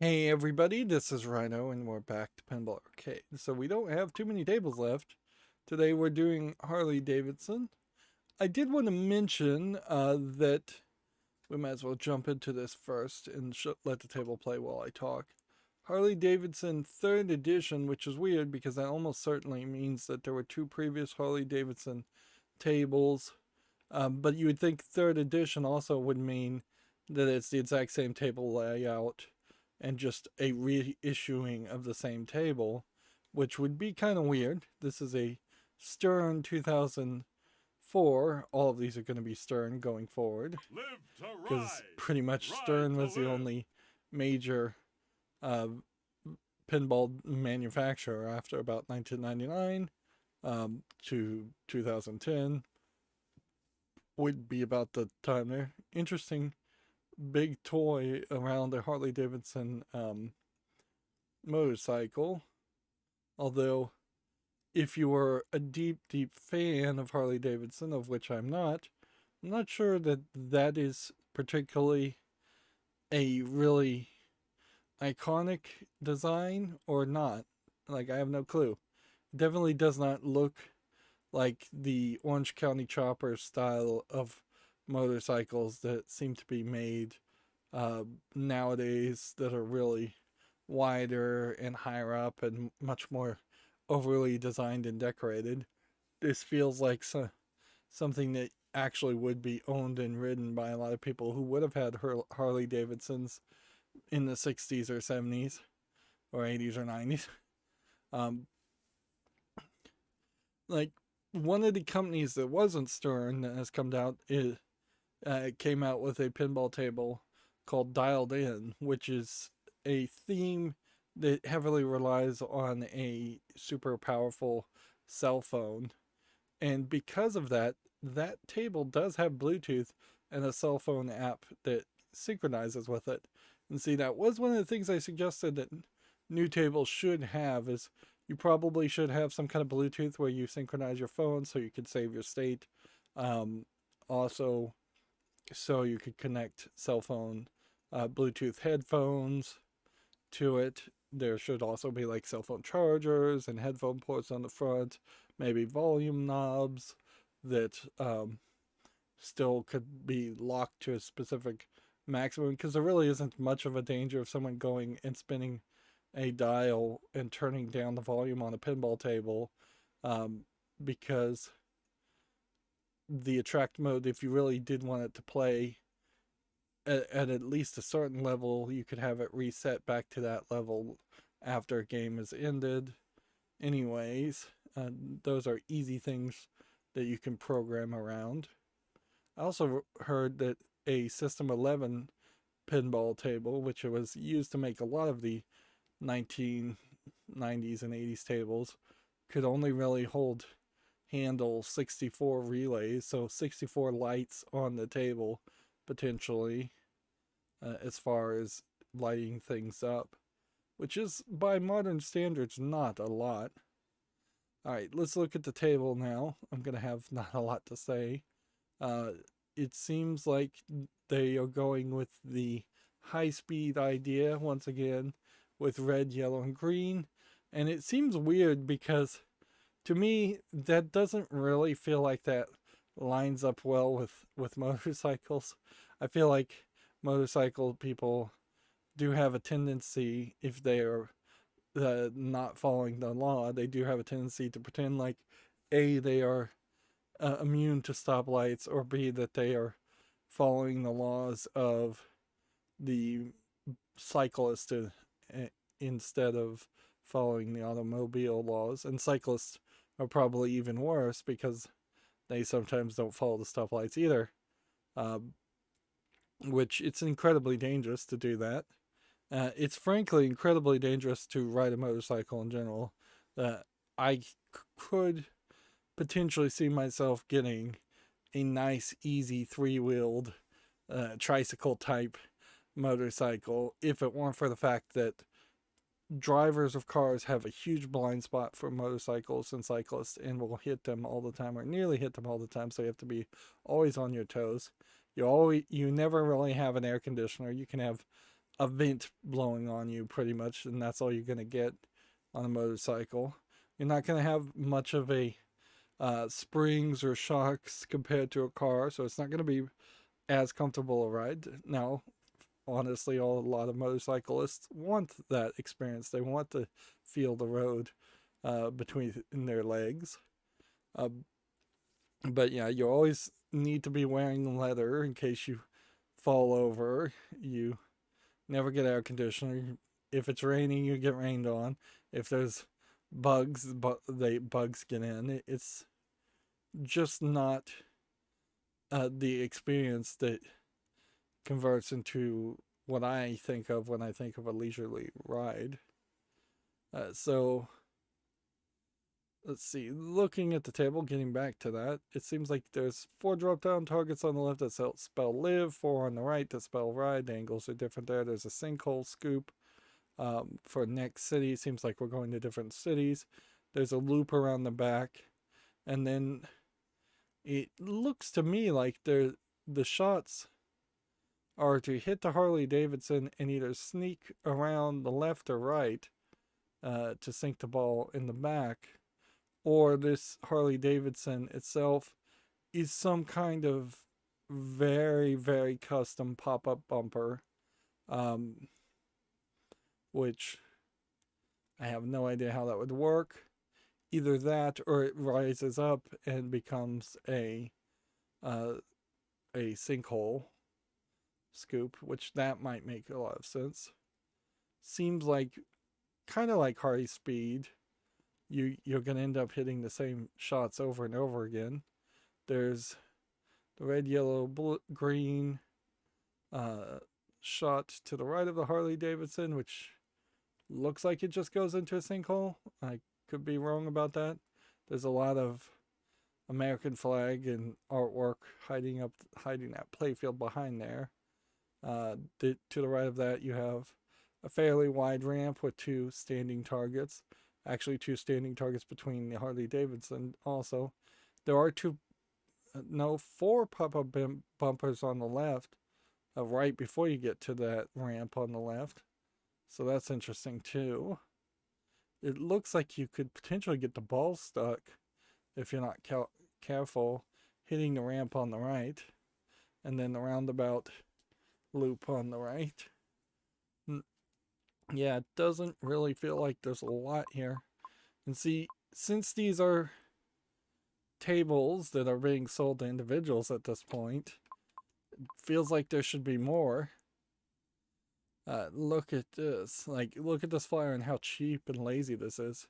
Hey everybody, this is Rydo and we're back to Pinball Arcade. So we don't have too many tables left. Today we're doing Harley-Davidson. I did want to mention that we might as well jump into this first and let the table play while I talk. Harley-Davidson 3rd edition, which is weird because that almost certainly means that there were two previous Harley-Davidson tables. But you would think 3rd edition also would mean that it's the exact same table layout and just a reissuing of the same table, which would be kind of weird. This is a Stern 2004. All of these are going to be Stern going forward because pretty much Stern was the only major uh, pinball manufacturer after about 1999 to 2010 would be about the time there. Interesting big toy around a Harley Davidson motorcycle. Although, if you were a deep, deep fan of Harley Davidson, of which I'm not sure that that is particularly a really iconic design or not. Like, I have no clue. It definitely does not look like the Orange County Chopper style of motorcycles that seem to be made nowadays that are really wider and higher up and much more overly designed and decorated. This feels like something that actually would be owned and ridden by a lot of people who would have had Harley Davidsons in the 60s or 70s or 80s or 90s. Um, like one of the companies that wasn't Stern that has come out is came out with a pinball table called Dialed In, which is a theme that heavily relies on a super powerful cell phone. And because of that, that table does have Bluetooth and a cell phone app that synchronizes with it. And see, that was one of the things I suggested that new tables should have is you probably should have some kind of Bluetooth where you synchronize your phone so you can save your state. Also, so you could connect cell phone Bluetooth headphones to it. There should also be like cell phone chargers and headphone ports on the front, maybe volume knobs that still could be locked to a specific maximum because there really isn't much of a danger of someone going and spinning a dial and turning down the volume on a pinball table because the attract mode, if you really did want it to play at least a certain level, you could have it reset back to that level after a game is ended. Anyways, those are easy things that you can program around. I also heard that a System 11 pinball table, which was used to make a lot of the 1990s and 80s tables, could only really handle 64 relays, so 64 lights on the table potentially, as far as lighting things up, which is by modern standards not a lot. All right, let's look at the table now. I'm going to have not a lot to say. Uh, it seems like they are going with the high speed idea once again with red, yellow, and green. And it seems weird because to me, that doesn't really feel like that lines up well with motorcycles. I feel like motorcycle people do have a tendency, if they are not following the law, they do have a tendency to pretend like A, they are immune to stoplights, or B, that they are following the laws of the cyclist instead of following the automobile laws. And cyclists are probably even worse because they sometimes don't follow the stoplights either. Which it's incredibly dangerous to do that. It's frankly incredibly dangerous to ride a motorcycle in general. I could potentially see myself getting a nice, easy three-wheeled tricycle type motorcycle if it weren't for the fact that drivers of cars have a huge blind spot for motorcycles and cyclists and will hit them all the time or nearly hit them all the time, so you have to be always on your toes. You never really have an air conditioner. You can have a vent blowing on you pretty much, and that's all you're going to get on a motorcycle. You're not going to have much of a springs or shocks compared to a car, so it's not going to be as comfortable a ride. Now, honestly, a lot of motorcyclists want that experience. They want to feel the road between their legs. But yeah, you always need to be wearing leather in case you fall over. You never get air conditioner. If it's raining, you get rained on. If there's bugs, bugs get in. It's just not the experience that converts into what I think of when I think of a leisurely ride. So let's see. Looking at the table, getting back to that, it seems like there's 4 drop-down targets on the left that spell live, 4 on the right that spell ride. The angles are different there. There's a sinkhole scoop for next city. It seems like we're going to different cities. There's a loop around the back. And then it looks to me like the shots are to hit the Harley-Davidson and either sneak around the left or right to sink the ball in the back, or this Harley-Davidson itself is some kind of very, very custom pop-up bumper, which I have no idea how that would work. Either that, or it rises up and becomes a sinkhole scoop, which that might make a lot of sense. Seems like kind of like Harley Speed. You're gonna end up hitting the same shots over and over again. There's the red, yellow, blue, green shot to the right of the Harley-Davidson, which looks like it just goes into a sinkhole. I could be wrong about that. There's a lot of American flag and artwork hiding that playfield behind there. To the right of that, you have a fairly wide ramp with 2 standing targets. Actually, 2 standing targets between the Harley-Davidson also. There are 4 pop-up bumpers on the left, right before you get to that ramp on the left. So that's interesting too. It looks like you could potentially get the ball stuck if you're not careful, hitting the ramp on the right, and then the roundabout loop on the right. Yeah, it doesn't really feel like there's a lot here. And see, since these are tables that are being sold to individuals at this point, it feels like there should be more. Look at this. Look at this flyer and how cheap and lazy this is.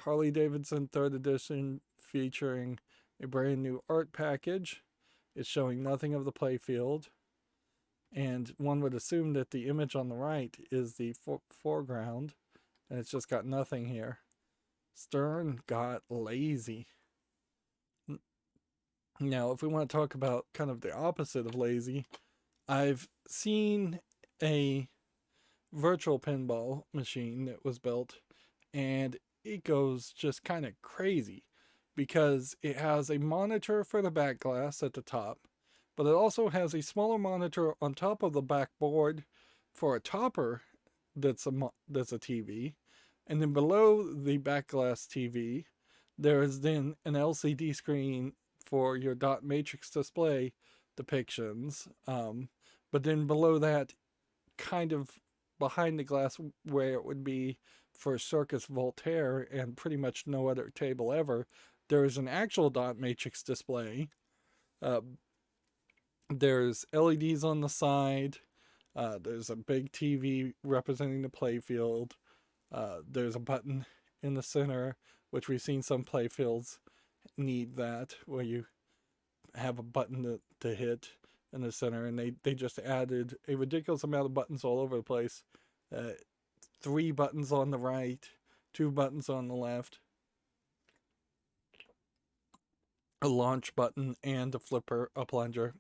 Harley-Davidson 3rd edition featuring a brand new art package. It's showing nothing of the playfield. And one would assume that the image on the right is the foreground. And it's just got nothing here. Stern got lazy. Now, if we want to talk about kind of the opposite of lazy, I've seen a virtual pinball machine that was built, and it goes just kind of crazy because it has a monitor for the back glass at the top, but it also has a smaller monitor on top of the backboard for a topper that's a TV, and then below the back glass TV, there is then an LCD screen for your dot matrix display depictions. But then below that, kind of behind the glass where it would be for Circus Voltaire and pretty much no other table ever, there is an actual dot matrix display. There's LEDs on the side. There's a big TV representing the playfield. There's a button in the center, which we've seen some playfields need that, where you have a button to hit in the center, and they just added a ridiculous amount of buttons all over the place. 3 buttons on the right, 2 buttons on the left, a launch button, and a flipper, a plunger.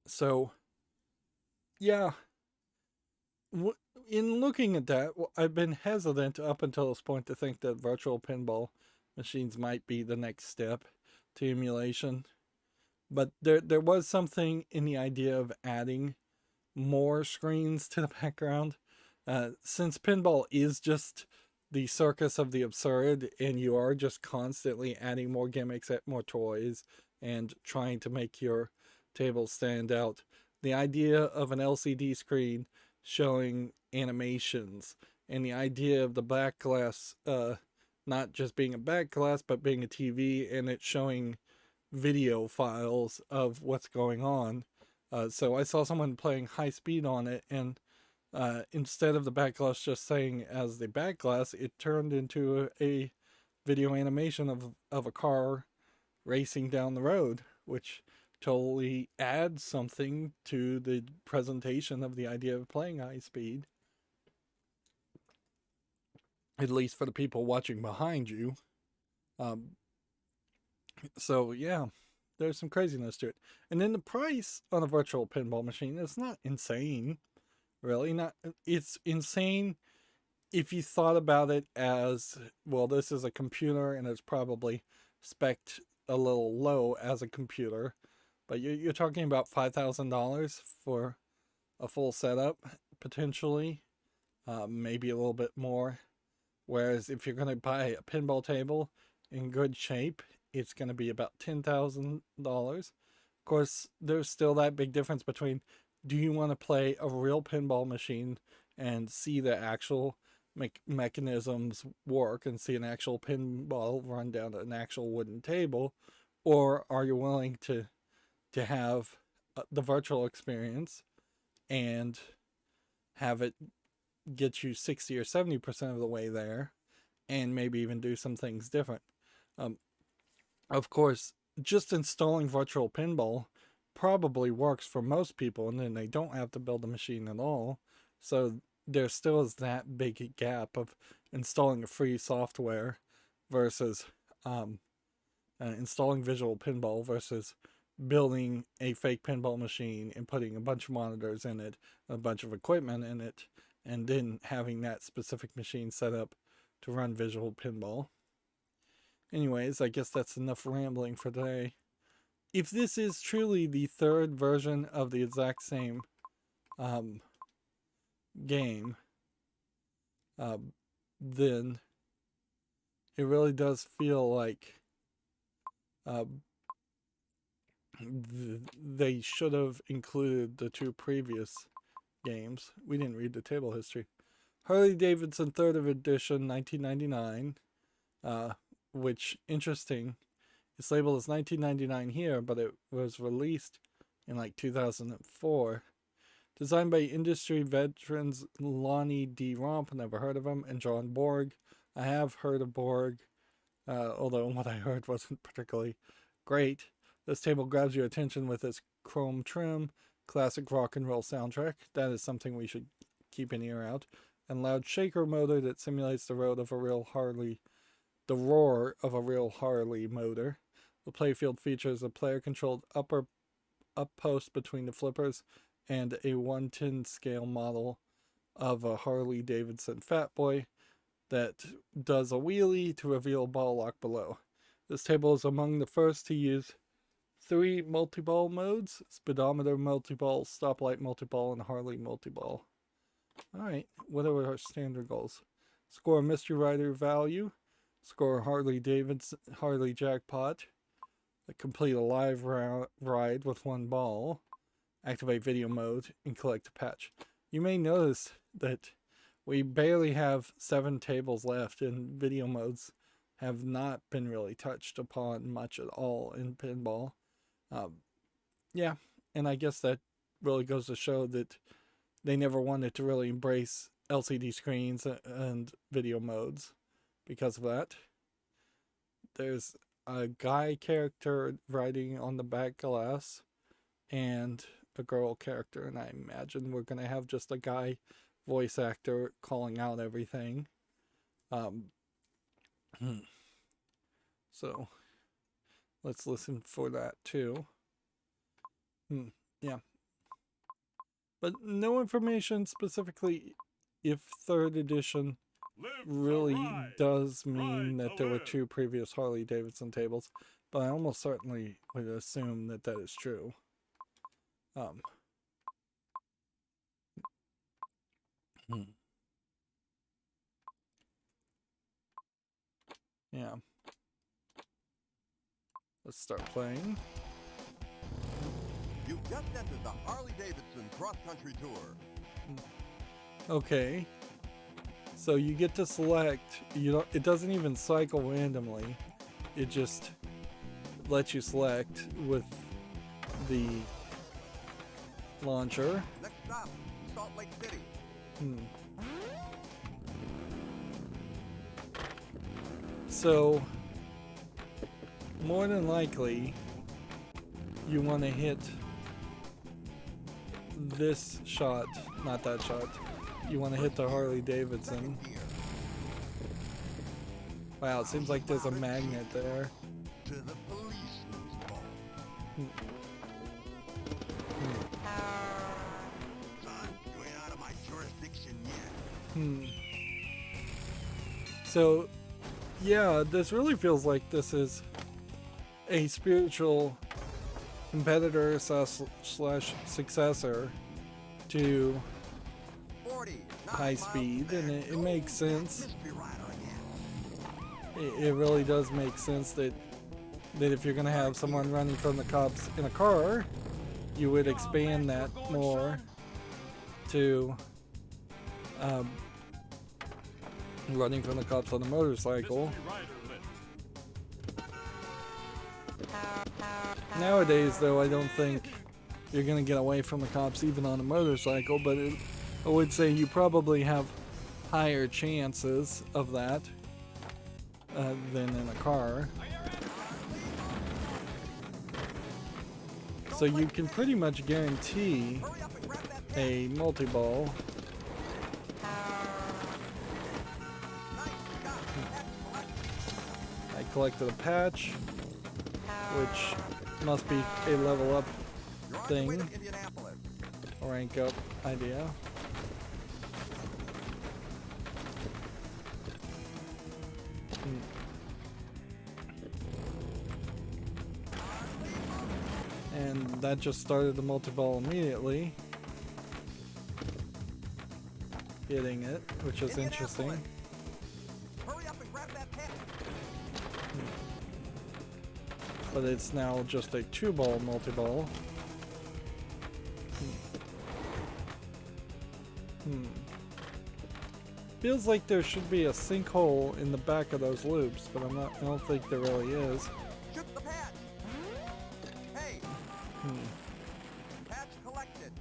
So, yeah, in looking at that, I've been hesitant up until this point to think that virtual pinball machines might be the next step to emulation. But there was something in the idea of adding more screens to the background. Since pinball is just the circus of the absurd, and you are just constantly adding more gimmicks, more toys, and trying to make your table stand out, the idea of an LCD screen showing animations, and the idea of the back glass not just being a back glass but being a TV, and it showing video files of what's going on. So I saw someone playing high speed on it, and instead of the back glass just saying as the back glass, it turned into a video animation of a car racing down the road, which totally adds something to the presentation of the idea of playing high speed, at least for the people watching behind you. So yeah, there's some craziness to it. And then the price on a virtual pinball machine is not insane, really. Not, it's insane if you thought about it as, well, this is a computer and it's probably spec'd a little low as a computer, but you're talking about $5,000 for a full setup, potentially, maybe a little bit more. Whereas if you're going to buy a pinball table in good shape, it's going to be about $10,000. Of course, there's still that big difference between, do you want to play a real pinball machine and see the actual mechanisms work and see an actual pinball run down an actual wooden table, or are you willing to have the virtual experience and have it get you 60 or 70% of the way there, and maybe even do some things different. Of course, just installing virtual pinball probably works for most people, and then they don't have to build a machine at all. So there still is that big gap of installing a free software versus installing visual pinball versus building a fake pinball machine and putting a bunch of monitors in it, a bunch of equipment in it, and then having that specific machine set up to run visual pinball. Anyways, I guess that's enough rambling for today. If this is truly the third version of the exact same game, then it really does feel like they should have included the two previous games. We didn't read the table history. Harley-Davidson 3rd edition, 1999, which, interesting, it's labeled as 1999 here, but it was released in like 2004. Designed by industry veterans Lonnie D. Romp, never heard of him, and John Borg. I have heard of Borg, although what I heard wasn't particularly great. This table grabs your attention with its chrome trim, classic rock and roll soundtrack. That is something we should keep an ear out. And loud shaker motor that simulates the roar of a real Harley motor. The playfield features a player-controlled up post between the flippers and a 1/10 scale model of a Harley-Davidson Fat Boy that does a wheelie to reveal a ball lock below. This table is among the first to use 3 multiball modes: speedometer multiball, stoplight multiball, and Harley multiball. Alright, what are our standard goals? Score a mystery rider value, score Harley Jackpot, complete a live ride with 1 ball, activate video mode, and collect a patch. You may notice that we barely have 7 tables left, and video modes have not been really touched upon much at all in pinball. Yeah, and I guess that really goes to show that they never wanted to really embrace LCD screens and video modes because of that. There's a guy character riding on the back glass and a girl character, and I imagine we're going to have just a guy voice actor calling out everything. So let's listen for that too. Yeah. But no information specifically if 3rd edition really does mean that there were 2 previous Harley-Davidson tables, but I almost certainly would assume that that is true. Hmm. Yeah. Let's start playing. You just entered the Harley-Davidson cross-country tour. Okay. So you get to select, it doesn't even cycle randomly. It just lets you select with the launcher. Next stop, Salt Lake City. So more than likely you want to hit this shot, not that shot. You want to hit the Harley-Davidson. Wow, it seems like there's a magnet there. To the policeman's ball. Son, you ain't out of my jurisdiction yet. So, yeah, this really feels like this is a spiritual competitor slash successor to 40, High Speed, and it makes sense. Mystery rider again. It really does make sense that if you're going to have someone running from the cops in a car, you would expand that more to running from the cops on a motorcycle. Nowadays, though, I don't think you're going to get away from the cops even on a motorcycle, but I would say you probably have higher chances of that than in a car. So you can pretty much guarantee a multi-ball. I collected a patch, which must be a level up thing, Indianapolis. rank up idea. And that just started the multi-ball immediately. Hitting it, which is interesting. Hurry up and grab that patch. But it's now just a 2-ball multi-ball. Feels like there should be a sinkhole in the back of those loops, but I don't think there really is. Shoot the patch. Hey. Patch collected.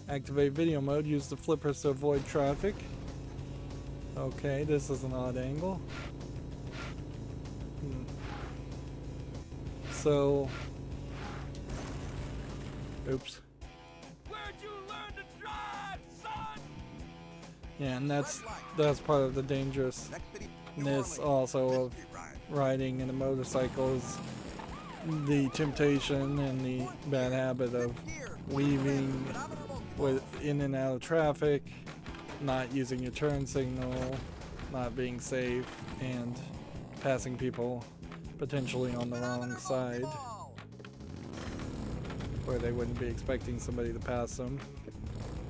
Activate video mode, use the flippers to avoid traffic. Okay, this is an odd angle. So, oops. Where'd you learn to drive, son? Yeah, and that's part of the dangerousness also of riding in a motorcycle is the temptation and the bad habit of weaving in and out of traffic, not using your turn signal, not being safe, and passing people potentially on the wrong side where they wouldn't be expecting somebody to pass them.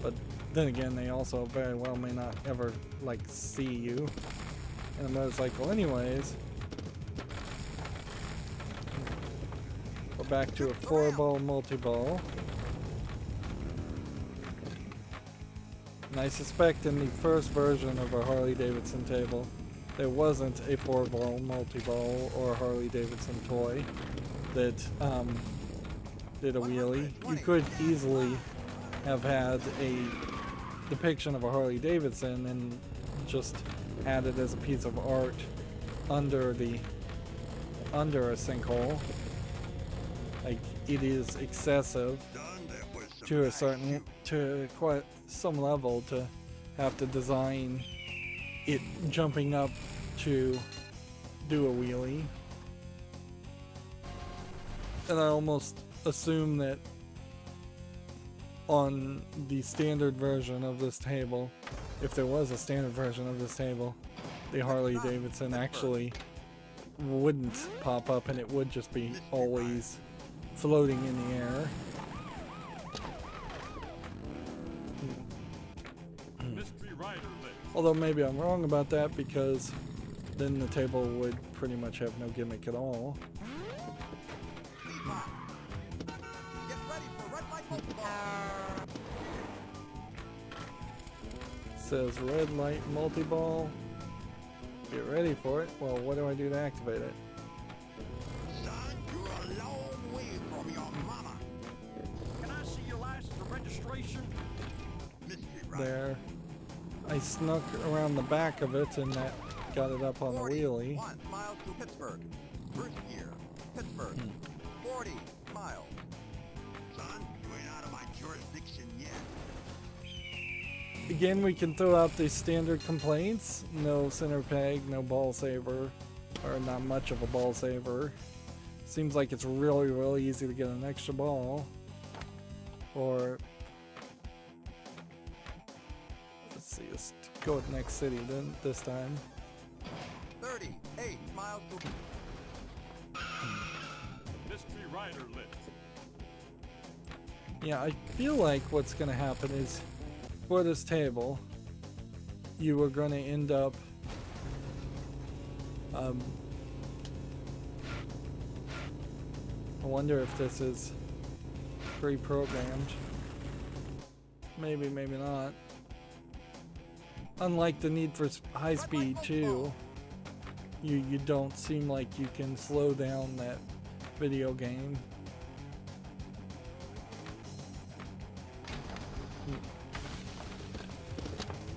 But then again, they also very well may not ever like see you in a motorcycle anyways. We're back to a 4-ball multi-ball. And I suspect in the first version of a Harley-Davidson table, there wasn't a 4-ball multi-ball or a Harley-Davidson toy that did a wheelie. You could easily have had a depiction of a Harley-Davidson and just had it as a piece of art under a sinkhole. Like, it is excessive to quite some level to have to design it jumping up to do a wheelie. And I almost assume that on the standard version of this table, if there was a standard version of this table, the Harley-Davidson actually wouldn't pop up and it would just be always floating in the air. Although maybe I'm wrong about that, because then the table would pretty much have no gimmick at all. Get ready for Red Light Multiball. Says Red Light Multiball. Get ready for it. Well, what do I do to activate it? Son, you're a long way from your mama. Can I see your license or registration? Mystery Ryder. There. I snuck around the back of it and that got it up on the wheelie. 41 miles to Pittsburgh. First gear, Pittsburgh. 40 miles. Son, you ain't out of my jurisdiction yet. Again, we can throw out the standard complaints. No center peg, no ball saver, or not much of a ball saver. Seems like it's really easy to get an extra ball. Or, let's see, let's go with next city then this time. 38 miles to Mystery Rider lit. Yeah, I feel like what's going to happen is, for this table, you are going to end up I wonder if this is pre-programmed. Maybe, maybe not. Unlike the Need for High Speed 2, you don't seem like you can slow down that video game.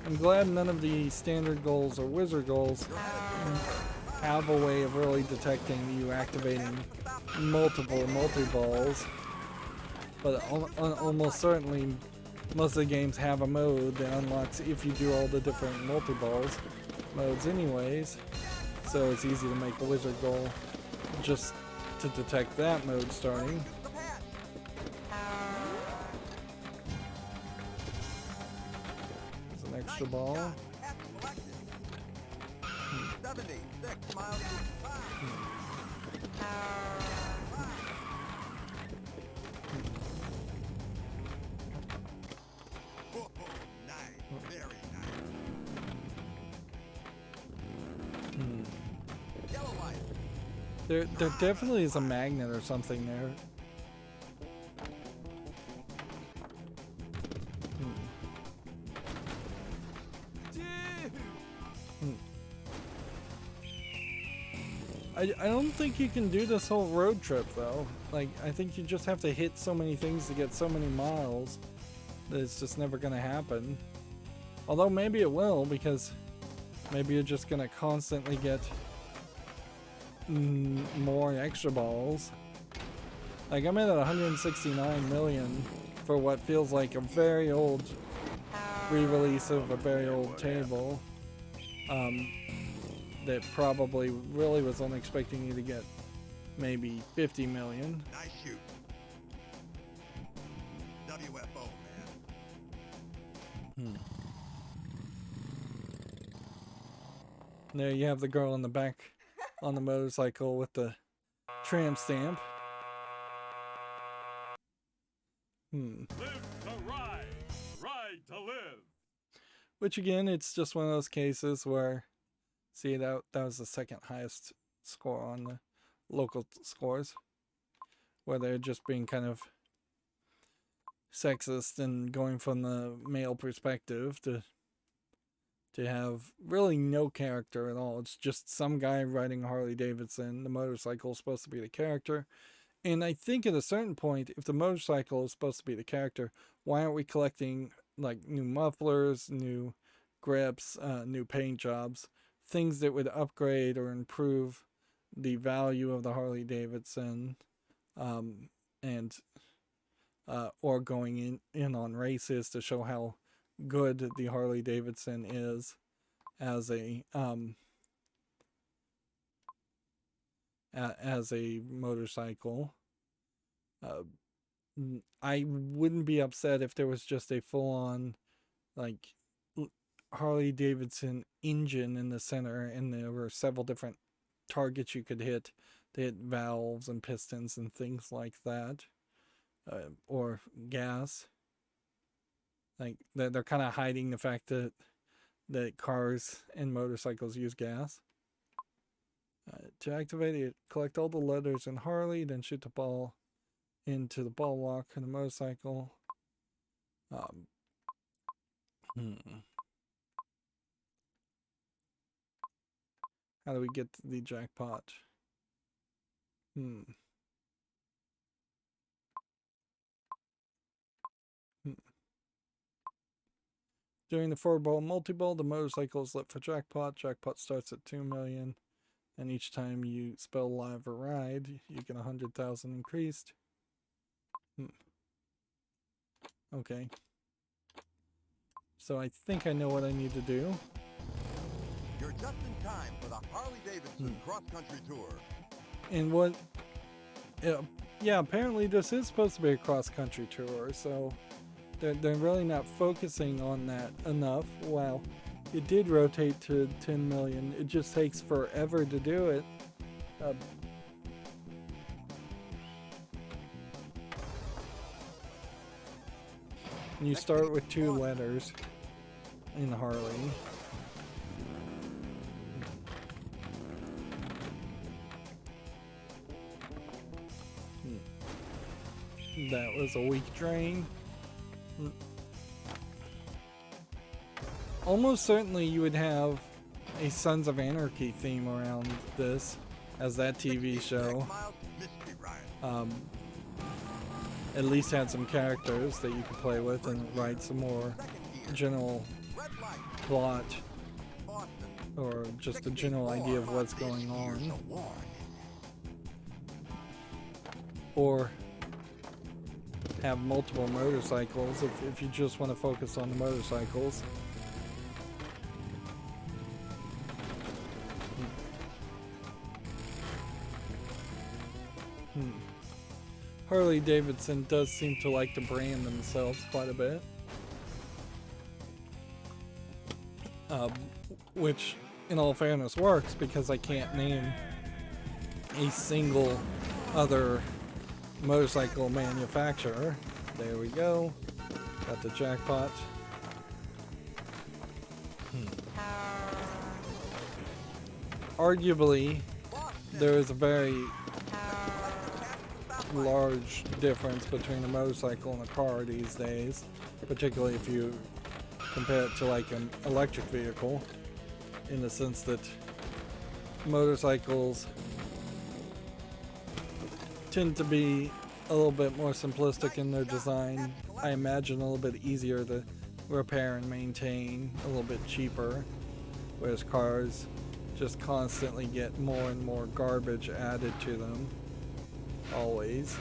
I'm glad none of the standard goals or wizard goals have a way of really detecting you activating multiple multi-balls, but almost certainly most of the games have a mode that unlocks if you do all the different multi-balls modes anyways, so it's easy to make a wizard goal just to detect that mode starting. There's an extra ball. 76 miles to nice, very nice. Yellow light. There definitely is a magnet or something there. I don't think you can do this whole road trip though. Like, I think you just have to hit so many things to get so many miles that it's just never gonna happen. Although maybe it will, because maybe you're just gonna constantly get more extra balls. Like, I'm at 169 million for what feels like a very old re-release of a very old table. That probably really was only expecting you to get maybe 50 million. Nice shoot. WFO, man. There you have the girl in the back on the motorcycle with the tramp stamp. Live to ride, ride to live. Which again, it's just one of those cases where, see, that was the second highest score on the local scores, where they're just being kind of sexist and going from the male perspective to have really no character at all. It's just some guy riding a Harley-Davidson. The motorcycle is supposed to be the character. And I think at a certain point, if the motorcycle is supposed to be the character, why aren't we collecting like new mufflers, new grips, new paint jobs, things that would upgrade or improve the value of the Harley-Davidson, and or going in on races to show how good the Harley-Davidson is as a motorcycle. I wouldn't be upset if there was just a full-on like Harley-Davidson engine in the center and there were several different targets you could hit to hit valves and pistons and things like that, or gas. Like they're kind of hiding the fact that that cars and motorcycles use gas. To activate it, collect all the letters in Harley, then shoot the ball into the ball lock on the motorcycle. How do we get to the jackpot? During the 4-ball multi-ball, the motorcycle is lit for jackpot. Jackpot starts at 2 million. And each time you spell live or ride, you get 100,000 increased. Okay. So I think I know what I need to do. You're just in time for the Harley-Davidson cross-country tour. And what... Yeah, apparently this is supposed to be a cross-country tour, so they're really not focusing on that enough. Wow. It did rotate to 10 million. It just takes forever to do it. You start with 2 letters in Harley. That was a weak drain. Almost certainly you would have a Sons of Anarchy theme around this, as that TV show at least had some characters that you could play with and write some more general plot or just a general idea of what's going on. Or have multiple motorcycles if you just want to focus on the motorcycles. Harley-Davidson does seem to like to brand themselves quite a bit. Which, in all fairness, works because I can't name a single other motorcycle manufacturer. There we go. Got the jackpot. Arguably, there is a very large difference between a motorcycle and a car these days, particularly if you compare it to like an electric vehicle, in the sense that motorcycles tend to be a little bit more simplistic in their design. I imagine a little bit easier to repair and maintain, a little bit cheaper, whereas cars just constantly get more and more garbage added to them. Always.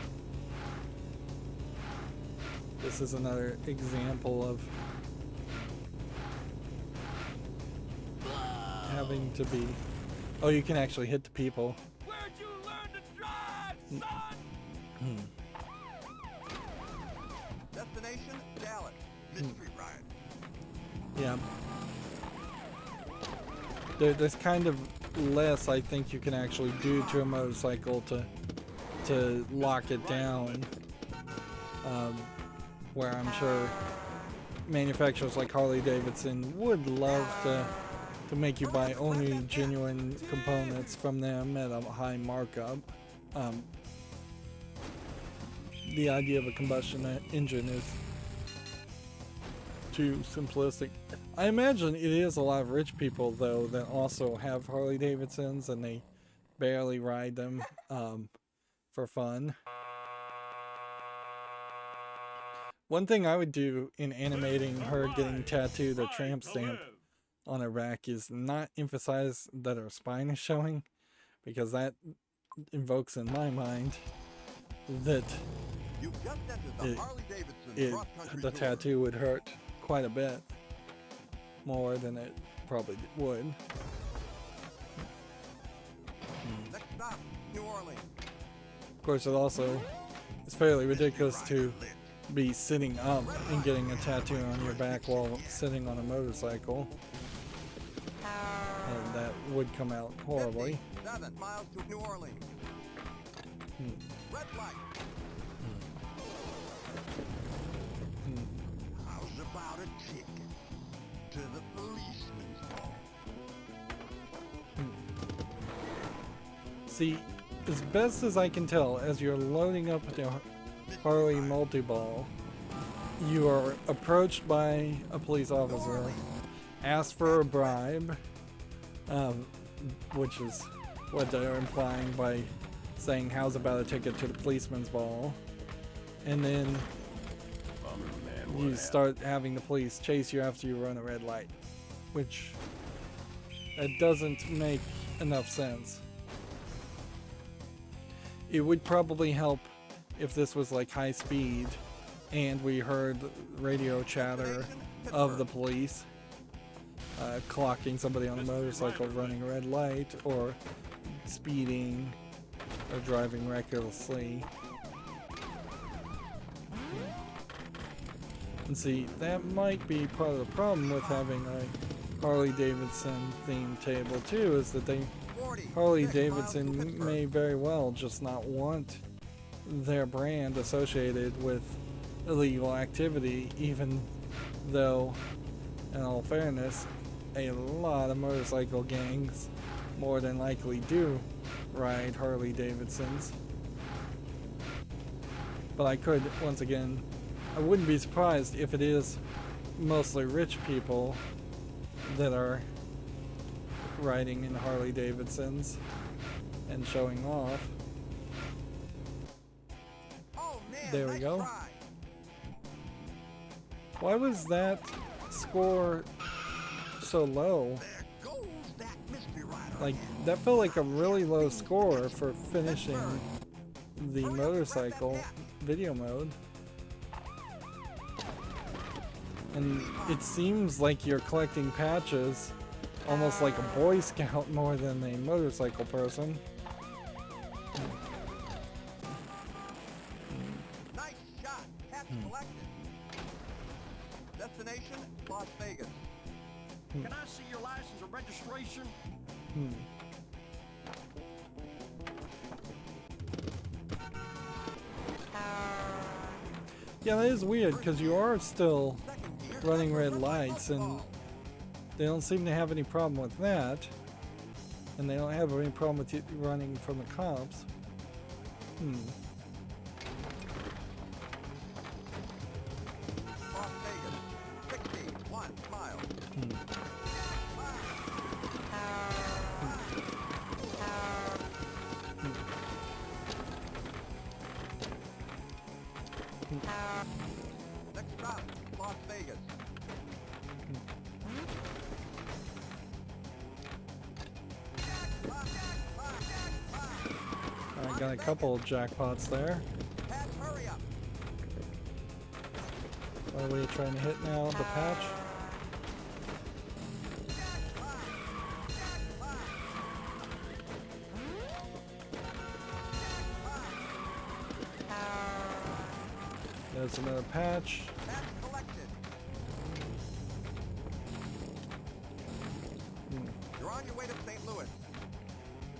This is another example of having to be... Oh, you can actually hit the people. Where'd you learn to drive, son? Destination Dallas. Mystery ride. Yeah. There's kind of less I think you can actually do to a motorcycle to lock it down, where I'm sure manufacturers like Harley-Davidson would love to make you buy only genuine components from them at a high markup. The idea of a combustion engine is too simplistic. I imagine it is a lot of rich people though that also have Harley-Davidsons and they barely ride them for fun. One thing I would do in animating her getting tattooed a tramp stamp on her back is not emphasize that her spine is showing, because that invokes in my mind that the tattoo would hurt quite a bit more than it probably would. Next stop, New Orleans. Of course, it also is fairly ridiculous to be sitting up and getting a tattoo on your back while sitting on a motorcycle. And that would come out horribly. 7 miles to New Orleans. Red light. How's about a ticket to the policeman? See, as best as I can tell, as you're loading up the Harley Multiball, you are approached by a police officer, asked for a bribe, which is what they're implying by saying, how's about a ticket to the policeman's ball? And then you start having the police chase you after you run a red light, which it doesn't make enough sense. It would probably help if this was like high speed and we heard radio chatter of the police clocking somebody on a motorcycle running a red light or speeding or driving recklessly. And see, that might be part of the problem with having a Harley-Davidson themed table too, is that Harley-Davidson may very well just not want their brand associated with illegal activity, even though, in all fairness, a lot of motorcycle gangs more than likely do ride Harley-Davidsons. But I could, once again, I wouldn't be surprised if it is mostly rich people that are riding in Harley-Davidsons and showing off. Oh, man, There we nice go. try. Why was that score so low? There goes that mystery rider. Like, that felt like a really low score for finishing the motorcycle video mode. And it seems like you're collecting patches almost like a Boy Scout more than a motorcycle person. Nice shot. Patch collected. Destination, Las Vegas. Can I see your license or registration? Yeah, that is weird because you are still running red lights and they don't seem to have any problem with that. And they don't have any problem with you running from the cops. Las Vegas, 61 miles. Next stop, Las Vegas. I got a couple of jackpots there. Pat, hurry up. What are we trying to hit now? The patch? There's another patch. Patch collected. You're on your way to St. Louis.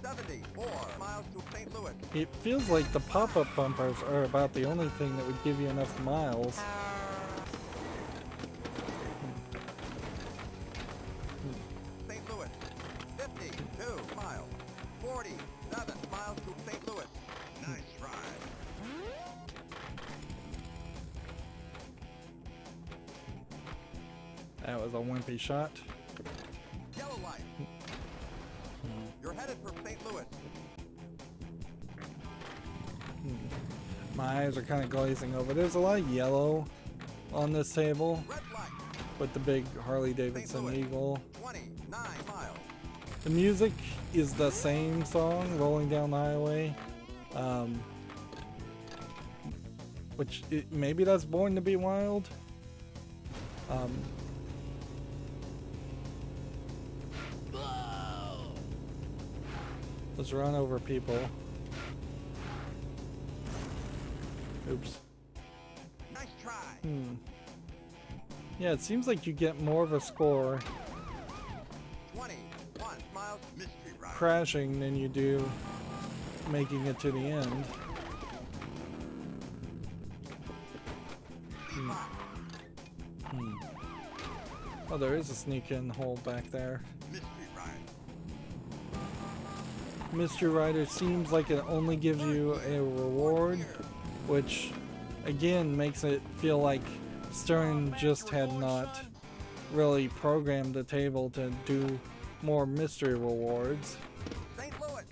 74 miles to St. Louis. It feels like the pop-up bumpers are about the only thing that would give you enough miles. St. Louis. 52 miles. 47 miles to St. Louis. Nice ride. That was a wimpy shot. Yellow light. You're headed for St. Louis. My eyes are kind of glazing over. There's a lot of yellow on this table Red light. with the big Harley-Davidson Louis. eagle. 29 miles. The music is the same song, Rolling Down the Highway. Maybe that's Born to Be Wild. Let's run over people. Oops. Nice try. Yeah, it seems like you get more of a score 21 miles. Mystery ride. crashing than you do making it to the end. Oh, there is a sneak-in hole back there. Mystery ride. Mystery Rider seems like it only gives you a reward, which again makes it feel like Stern just had not really programmed the table to do more mystery rewards. St. Louis.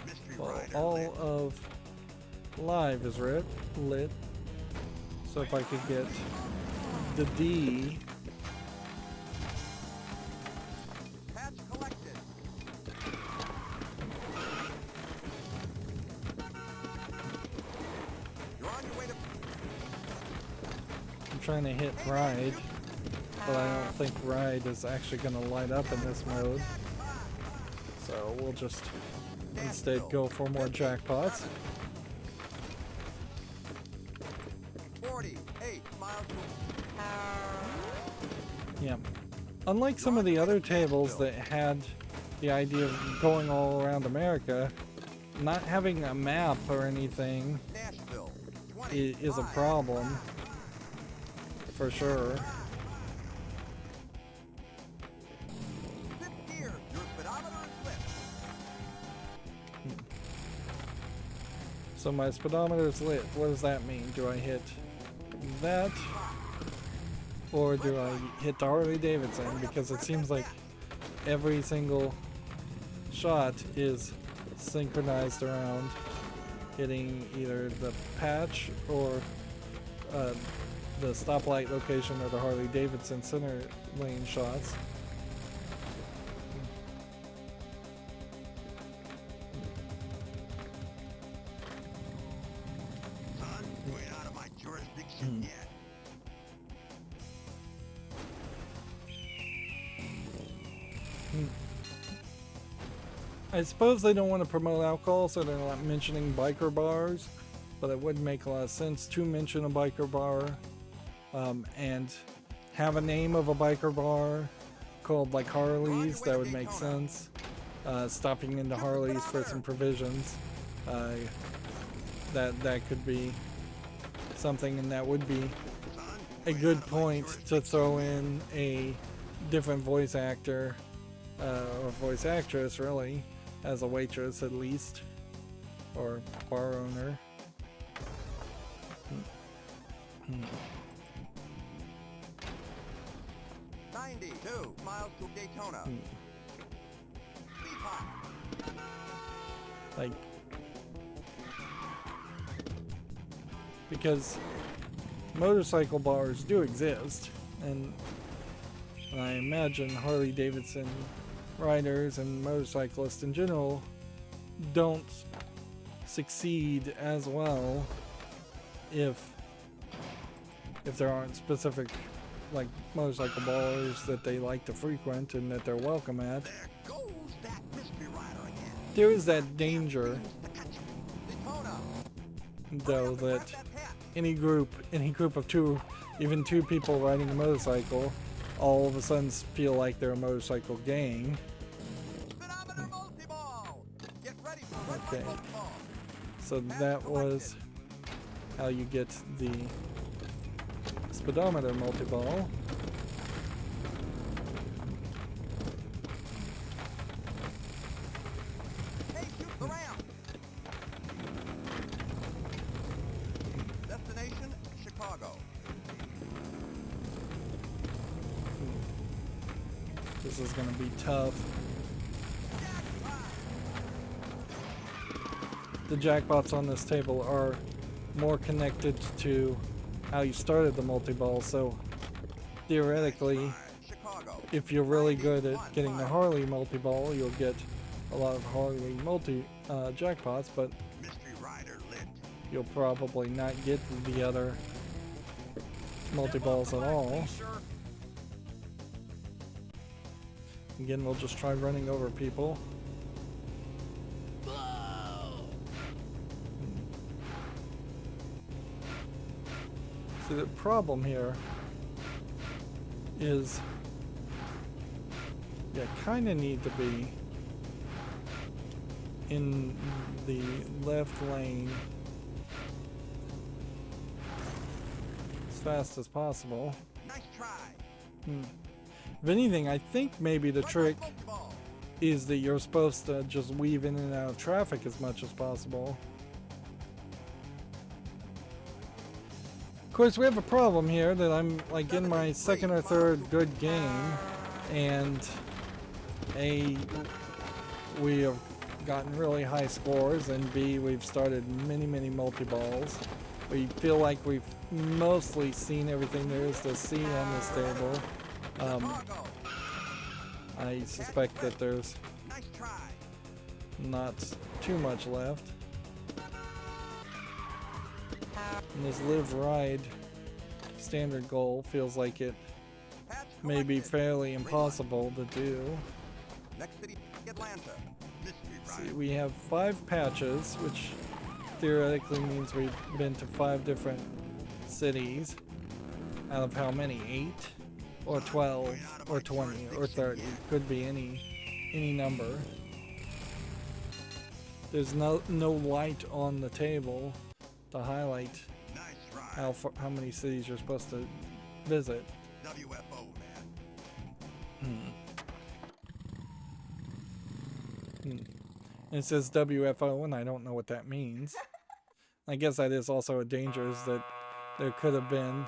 Mystery Well, Rider all lit. of live is lit. So if I could get the D. Patch collected. You're on your way to I'm trying to hit ride, but I don't think ride is actually going to light up in this mode. So we'll just instead go for more jackpots. 48 miles to Yeah. Unlike some of the other tables that had the idea of going all around America, not having a map or anything Nashville. is a problem. For sure. Fifth gear. Your speedometer is lit. So my speedometer is lit. What does that mean? Do I hit that? Or do I hit the Harley-Davidson? Because it seems like every single shot is synchronized around hitting either the patch or the stoplight location or the Harley-Davidson center lane shots. Son, you ain't out of my jurisdiction yet. I suppose they don't want to promote alcohol, so they're not mentioning biker bars, but it would make a lot of sense to mention a biker bar and have a name of a biker bar called like Harley's. That would make sense. Stopping into Harley's for some provisions. That could be something, and that would be a good point to throw in a different voice actor or voice actress, really, as a waitress at least, or bar owner. 92 miles to Daytona. Speed pop. Like, because motorcycle bars do exist, and I imagine Harley-Davidson riders and motorcyclists in general don't succeed as well if there aren't specific like motorcycle bars that they like to frequent and that they're welcome at. There goes that mystery rider again. There is that danger, Daytona. though, that any group of two, even two people riding a motorcycle, all of a sudden feel like they're a motorcycle gang. Speedometer multiball. Get ready for Redline Okay. multiball. So that was how you get the speedometer multiball. Hey, shoot the ramp. Destination, Chicago. This is going to be tough. The jackpots on this table are more connected to how you started the multi-ball, so theoretically, Chicago. if you're really good at getting the Harley multi-ball, you'll get a lot of Harley jackpots, but Mystery rider lit. you'll probably not get the other multi-balls at all. Again, we'll just try running over people. See, the problem here is you kind of need to be in the left lane as fast as possible. Nice try. If anything, I think maybe the trick Multiball. is that you're supposed to just weave in and out of traffic as much as possible. Of course, we have a problem here that I'm like in my second or third good game, and A, we have gotten really high scores, and B, we've started many multi-balls. We feel like we've mostly seen everything there is to see on this table. Chicago. I suspect that there's Nice try. not too much left. And this live ride standard goal feels like it Patch may be collected. fairly impossible to do. Next city, Atlanta. Mystery See, ride. we have 5 patches, which theoretically means we've been to 5 different cities. Out of how many? 8? Or 12? Or 20? Or 30? Could be any number. There's no light on the table to highlight Nice ride. how many cities you're supposed to visit. WFO, man. And it says WFO, and I don't know what that means. I guess that is also a danger, is that there could have been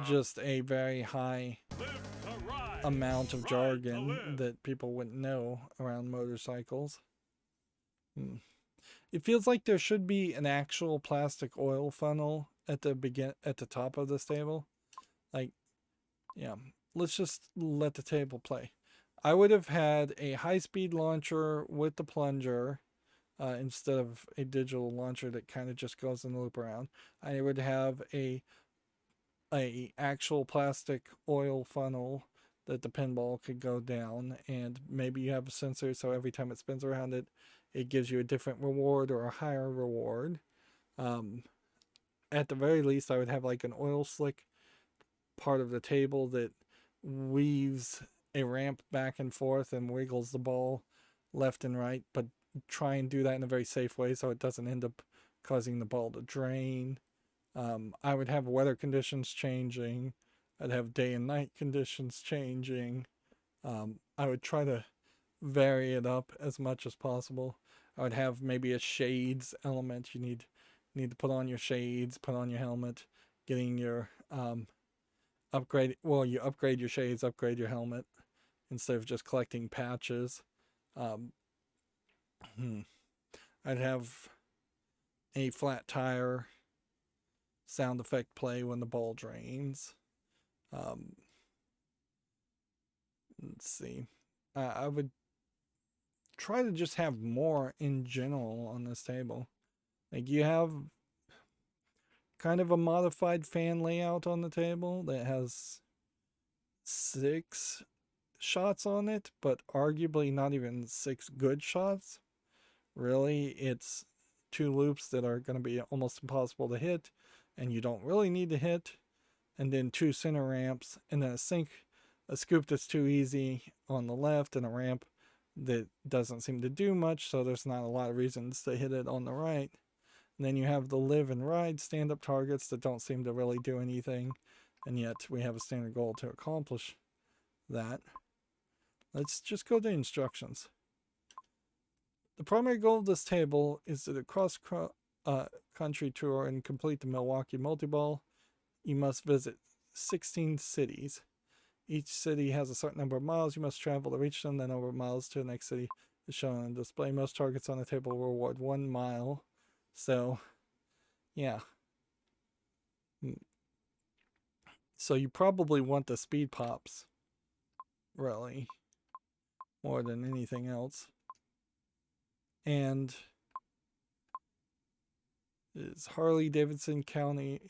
just a very high Live to ride. amount of Ride to jargon live. that people wouldn't know around motorcycles. It feels like there should be an actual plastic oil funnel at the top of this table. Like, yeah, let's just let the table play. I would have had a high-speed launcher with the plunger instead of a digital launcher that kind of just goes in the loop around. I would have a actual plastic oil funnel that the pinball could go down, and maybe you have a sensor so every time it spins around it gives you a different reward or a higher reward. At the very least, I would have like an oil slick part of the table that weaves a ramp back and forth and wiggles the ball left and right, but try and do that in a very safe way so it doesn't end up causing the ball to drain. I would have weather conditions changing. I'd have day and night conditions changing. I would try to vary it up as much as possible. I would have maybe a shades element. You need to put on your shades, put on your helmet, getting your upgrade. Well, you upgrade your shades, upgrade your helmet instead of just collecting patches. I'd have a flat tire sound effect play when the ball drains. Let's see. I would try to just have more in general on this table. Like, you have kind of a modified fan layout on the table that has 6 shots on it, but arguably not even 6 good shots. Really, it's 2 loops that are going to be almost impossible to hit, and you don't really need to hit, and then 2 center ramps, and then a scoop that's too easy on the left, and a ramp that doesn't seem to do much, so there's not a lot of reasons to hit it on the right. And then you have the live and ride stand-up targets that don't seem to really do anything, and yet we have a standard goal to accomplish that. Let's just go to instructions. The primary goal of this table is to the cross-country tour and complete the Milwaukee Multiball. You must visit 16 cities. Each city has a certain number of miles you must travel to reach them. The number of miles to the next city is shown on display. Most targets on the table will reward 1 mile. So, yeah. So you probably want the speed pops, really, more than anything else. And is Harley-Davidson County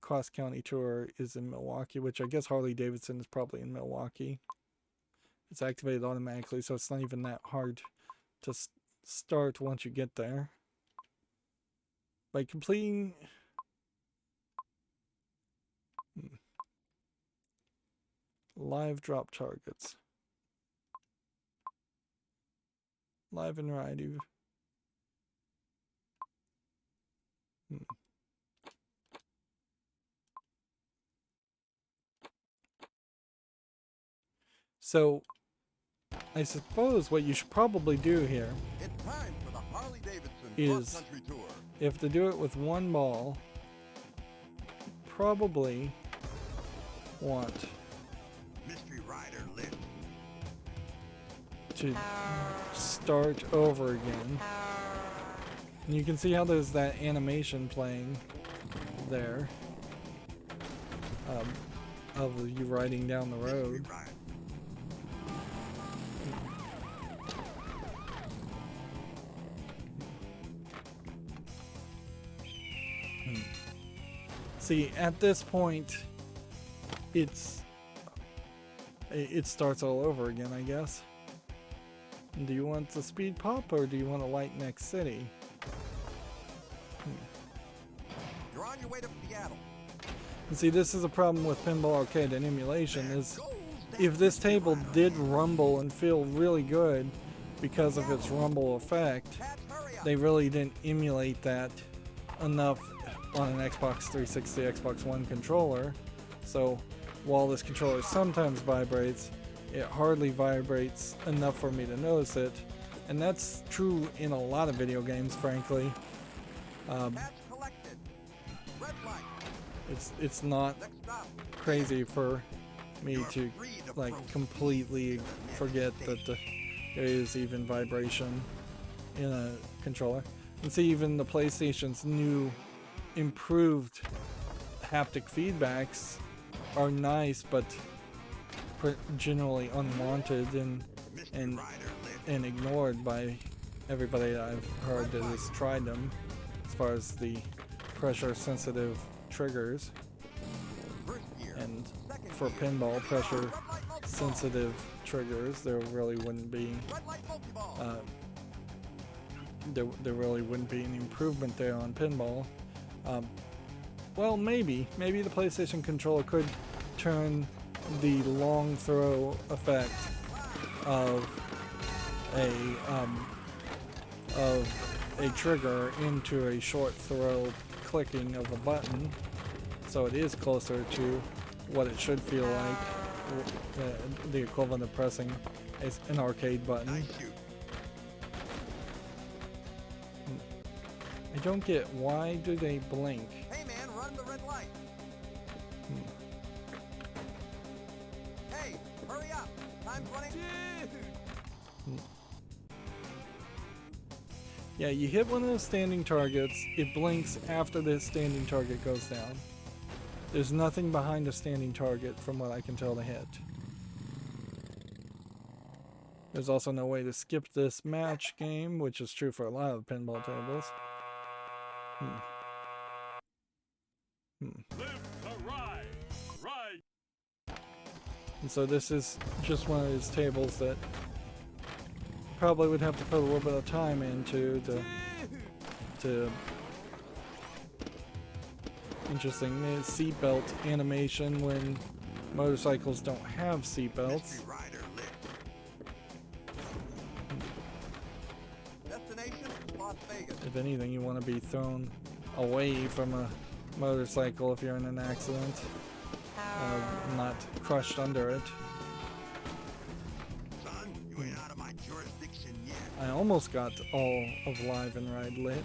cross-county tour is in Milwaukee, which I guess Harley-Davidson is probably in Milwaukee. It's activated automatically, so it's not even that hard to start once you get there. By completing live drop targets, live and Rydo. So I suppose what you should probably do here It's time for the Harley-Davidson is, cross-country tour. if to do it with one ball, probably want Mystery Rider lit. to start over again. And you can see how there's that animation playing there of you riding down the road. Mystery Rider. See, at this point, it starts all over again, I guess. Do you want the speed pop or do you want a light next city? You're on your way to Seattle. And see, this is a problem with Pinball Arcade and emulation, is if this table did rumble and feel really good because of its rumble effect, Pat, hurry up. they really didn't emulate that enough on an Xbox 360, Xbox One controller. So while this controller sometimes vibrates, it hardly vibrates enough for me to notice it. And that's true in a lot of video games, frankly. Patch collected. Redline. It's not Next stop. crazy for me to like completely forget that there is even vibration in a controller. And see, even the PlayStation's new improved haptic feedbacks are nice, but generally unwanted and Mystery Rider lit. and ignored by everybody that I've heard that has tried them, as far as the pressure sensitive triggers. First gear. And Second for gear. pinball, pressure Red light multiball. sensitive triggers, there really wouldn't be Red light multiball. there really wouldn't be an improvement there on pinball. Well, maybe the PlayStation controller could turn the long throw effect of a trigger into a short throw clicking of a button, so it is closer to what it should feel like, the equivalent of pressing an arcade button. Nice shoot. I don't get, why do they blink? Hey man, run the red light. Hey, hurry up. Time's running. Dude. Yeah, you hit one of those standing targets, it blinks after the standing target goes down. There's nothing behind a standing target from what I can tell to hit. There's also no way to skip this match game, which is true for a lot of pinball tables. Live to ride. And so this is just one of those tables that probably would have to put a little bit of time into to interesting seatbelt animation when motorcycles don't have seatbelts. Mystery Rider lit. Destination, Las Vegas. If anything, you want to be thrown away from a motorcycle if you're in an accident, not crushed under it. Son, you ain't out of my jurisdiction yet. I almost got all of Live and Ride lit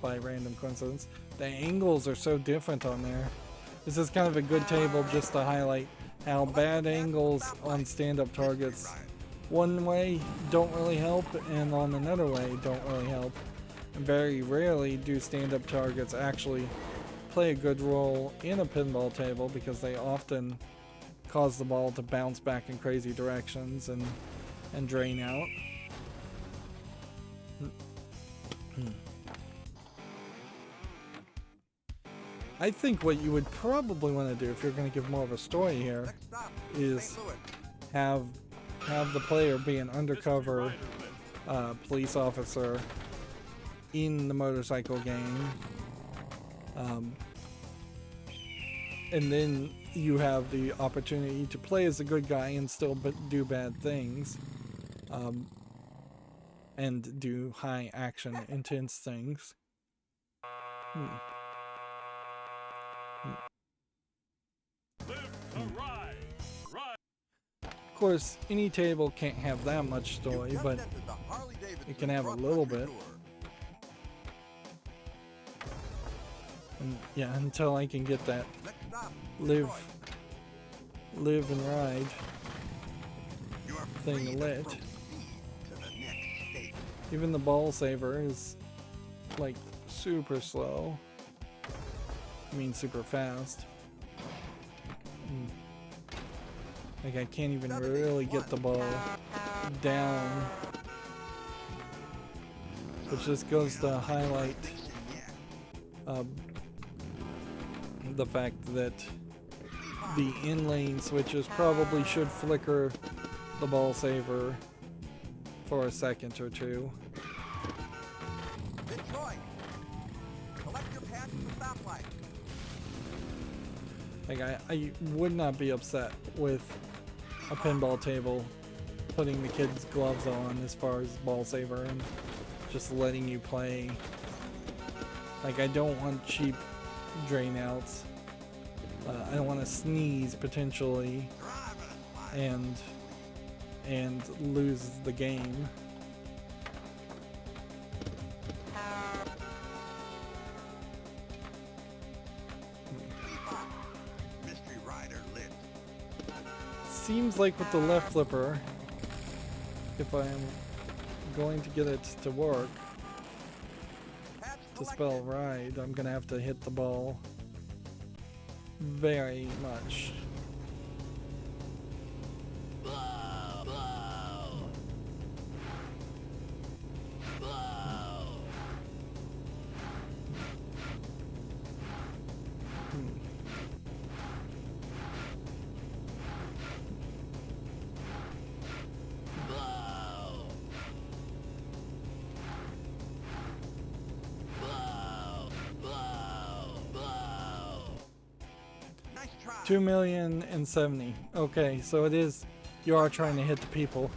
by random coincidence. The angles are so different on there. This is kind of a good table just to highlight how bad angles on stand-up targets one way don't really help, and on another way don't really help. And very rarely do stand-up targets actually play a good role in a pinball table, because they often cause the ball to bounce back in crazy directions and drain out. I think what you would probably want to do, if you're going to give more of a story here, Next stop, is St. Louis. have the player be an undercover police officer in the motorcycle game, and then you have the opportunity to play as a good guy and still do bad things, and do high action, intense things. Live to ride. Ride. course, any table can't have that much story, but it can have a little bit. And yeah, until I can get that live and ride thing lit. Even the ball saver is like super slow. I mean super fast. Like I can't even really get the ball down. Which just goes to highlight the fact that the in-lane switches probably should flicker the ball saver for a second or two. Like I would not be upset with a pinball table putting the kids' gloves on as far as ball saver and just letting you play. Like I don't want cheap drain outs. I don't want to sneeze potentially and lose the game. Seems like with the left flipper, if I am going to get it to work, to spell ride, I'm gonna have to hit the ball very much. $2,070,000. Okay, so it is. You are trying to hit the people.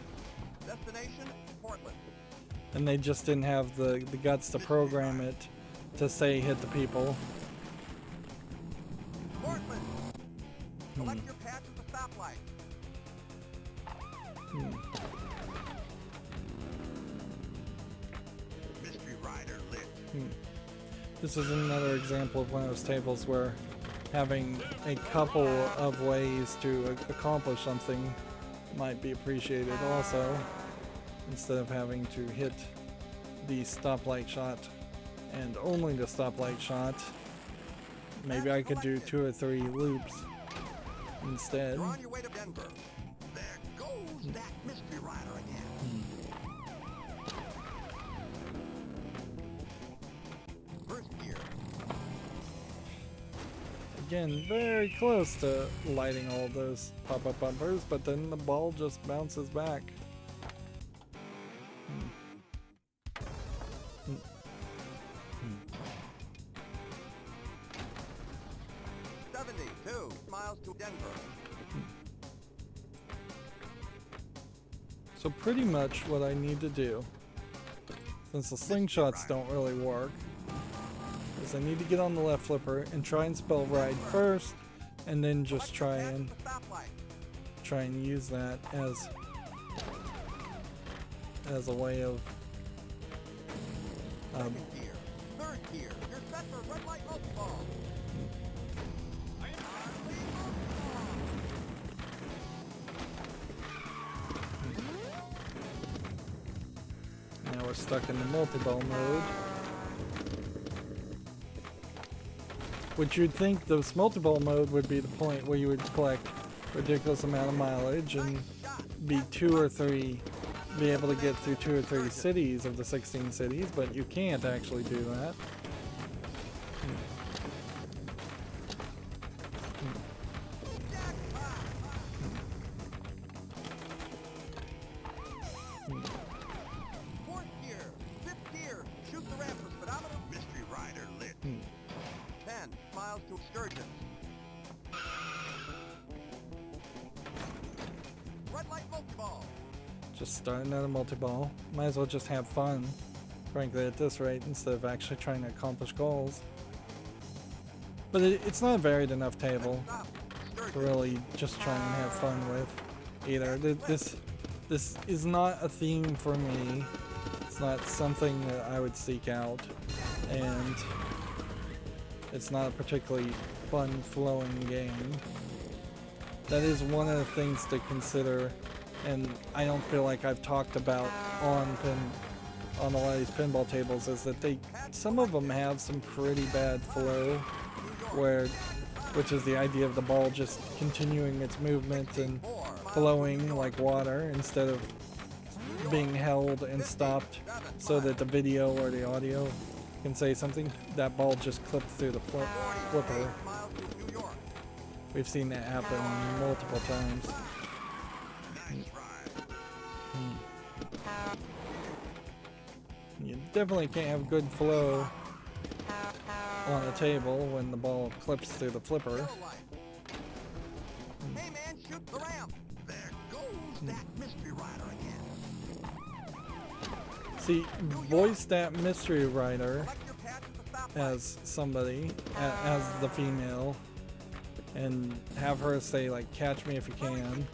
Destination, Portland. And they just didn't have the guts to program it to say hit the people. Portland. Select your path at the stoplight. Mystery rider lit. This is another example of one of those tables where having a couple of ways to accomplish something might be appreciated also, instead of having to hit the stoplight shot and only the stoplight shot. Maybe I could do 2 or 3 loops instead. You're on your way to Denver. There goes that mystery rider again. First gear. Again, very close to lighting all those pop-up bumpers, but then the ball just bounces back. 72 miles to Denver. So pretty much what I need to do, since the slingshots don't really work, is I need to get on the left flipper and try and spell ride first, and then just try and use that as a way of Second gear. Third gear. You're set for red light multiball. now we're stuck in the multiball mode. Which you'd think this multiball mode would be the point where you would collect ridiculous amount of mileage and be be able to get through 2 or 3 cities of the 16 cities, but you can't actually do that. Fourth gear. Fifth gear. Shoot the ramp for speedometer. Mystery rider lit. 10 miles to Excursion. Red light multiball. Just start another multi-ball. Might as well just have fun, frankly, at this rate, instead of actually trying to accomplish goals. But it's not a varied enough table Stop. to really just try and have fun with. either. This is not a theme for me. It's not something that I would seek out, and it's not a particularly fun flowing game. That is one of the things to consider, and I don't feel like I've talked about on a lot of these pinball tables, is that some of them have some pretty bad flow, which is the idea of the ball just continuing its movement and flowing like water instead of being held and stopped so that the video or the audio can say something. That ball just clipped through the flipper. We've seen that happen multiple times. You definitely can't have good flow on a table when the ball clips through the flipper. Hey man, shoot the ramp. There goes that mystery rider again. See, voice that mystery rider as somebody, as the female, and have her say like, "Catch me if you can,"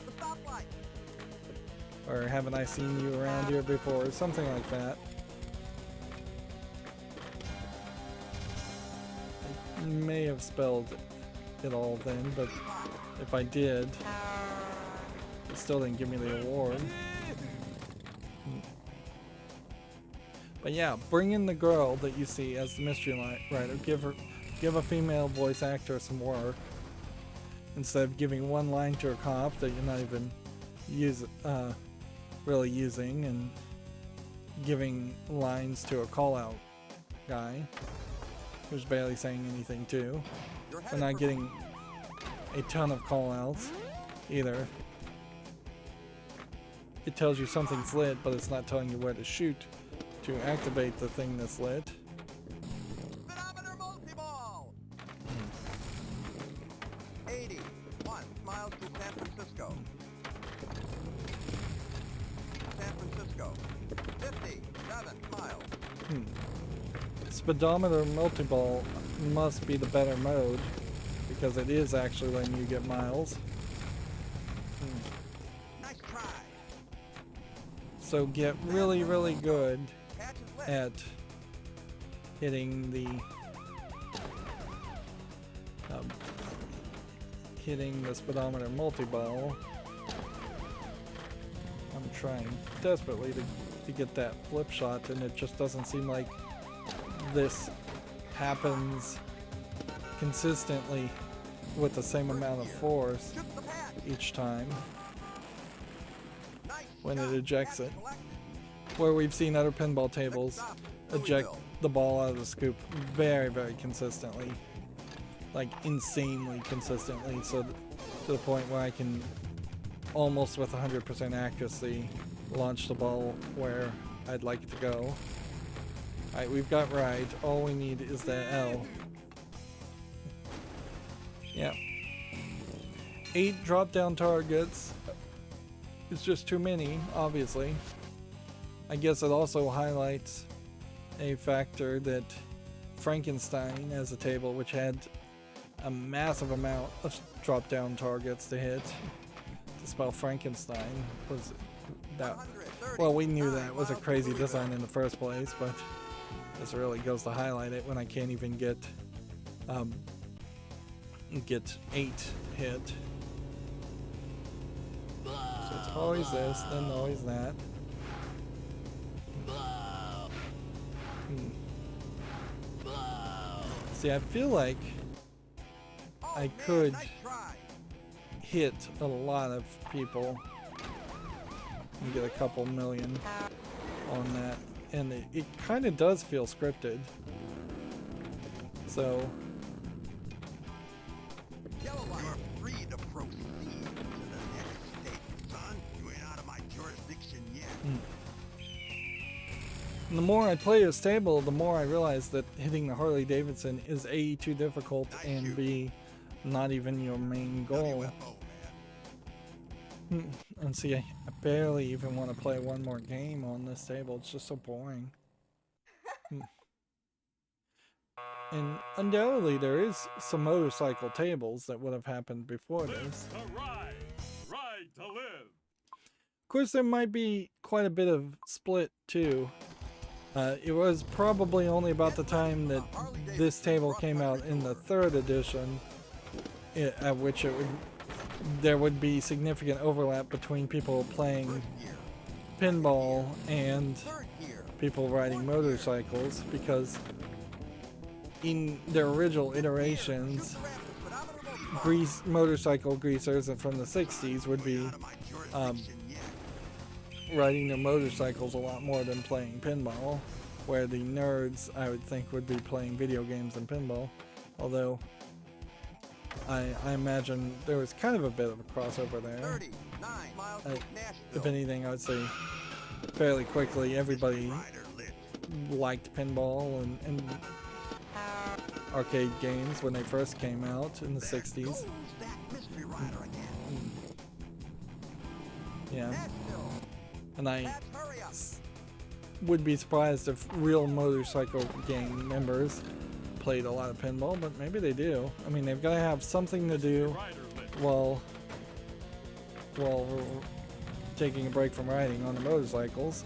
or "Haven't I seen you around here before?" Something like that. I may have spelled it all then, but if I did, it still didn't give me the award. But yeah, bring in the girl that you see as the mystery writer. Give a female voice actor some work instead of giving one line to a cop that you're not even really using, and giving lines to a call-out guy who's barely saying anything too. We're not getting a ton of call-outs either. It tells you something's lit, but it's not telling you where to shoot to activate the thing that's lit. Speedometer multiball. 81 miles to San Francisco. San Francisco. 57 miles. Speedometer multiball must be the better mode, because it is actually letting you get miles. Nice try. So get really, really good Catch is lit. at hitting the speedometer multiball. I'm trying desperately to get that flip shot, and it just doesn't seem like this happens consistently with the same amount of force Shoot the patch. each time Nice when shot. it ejects Patch it. collected. Where we've seen other pinball tables eject the ball out of the scoop very, very consistently, like insanely consistently, so to the point where I can almost with 100% accuracy launch the ball where I'd like it to go. Alright, we've got right. All we need is that L. Yeah. 8 drop-down targets is just too many, obviously. I guess it also highlights a factor that Frankenstein as a table, which had a massive amount of drop-down targets to hit. To spell Frankenstein was that. Well, we knew that was a crazy design in the first place, but this really goes to highlight it when I can't even get 8 hit. So it's always this, then always that. See, I feel like I could hit a lot of people and get a couple million on that, and it kind of does feel scripted. So You're free to proceed to the next state, son. You ain't out of my jurisdiction yet. the more I play this table, the more I realize that hitting the Harley-Davidson is A, too difficult, and B, not even your main goal. And see, I barely even want to play one more game on this table. It's just so boring. And undoubtedly there is some motorcycle tables that would have happened before this. To ride, ride to live. course, there might be quite a bit of split too. It was probably only about the time that this table came out in the 3rd edition, at which there would be significant overlap between people playing pinball and people riding motorcycles, because in their original iterations, motorcycle greasers from the 60s would be riding their motorcycles a lot more than playing pinball, where the nerds, I would think, would be playing video games and pinball. Although I imagine there was kind of a bit of a crossover there. If anything, I would say fairly quickly everybody liked pinball and arcade games when they first came out in the 60s. Yeah. And I would be surprised if real motorcycle gang members played a lot of pinball, but maybe they do. I mean, they've got to have something to do while taking a break from riding on the motorcycles.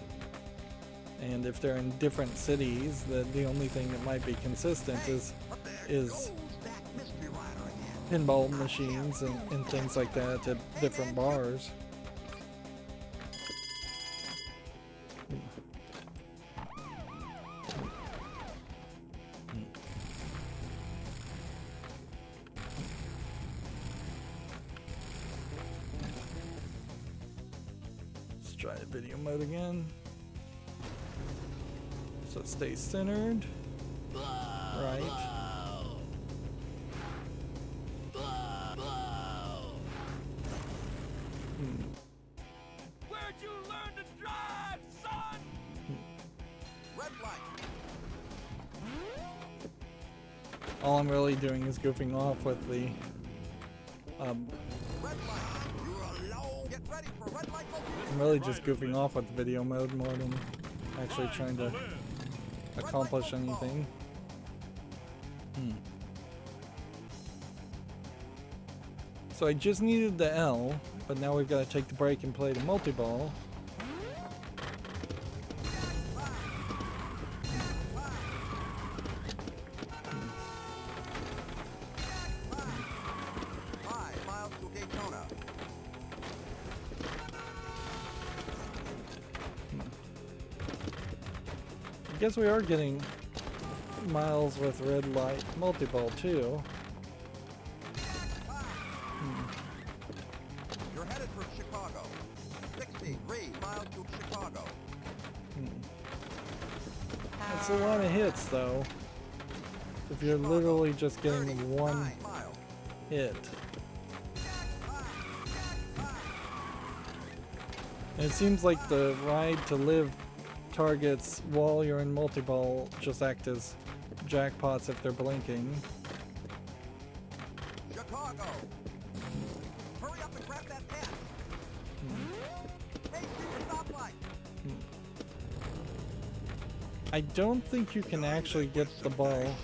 And if they're in different cities, the only thing that might be consistent is pinball machines and things like that at different bars. Let's try video mode again. So it stays centered. Right. Where'd you learn to drive, son? Redline. All I'm really doing is goofing off with the Redline. You're alone. Get ready for red light. I'm really just goofing off with the video mode more than actually trying to accomplish anything. So I just needed the L, but now we've got to take the break and play the multiball. I guess we are getting miles with red light multiball too. You're headed for Chicago. 63 miles to Chicago. That's a lot of hits though. If you're literally just getting one hit. And it seems like the ride to live targets while you're in multiball just act as jackpots if they're blinking. Chicago. Hurry up and grab that pass. Hey, super stoplight. I don't think you can actually get the ball.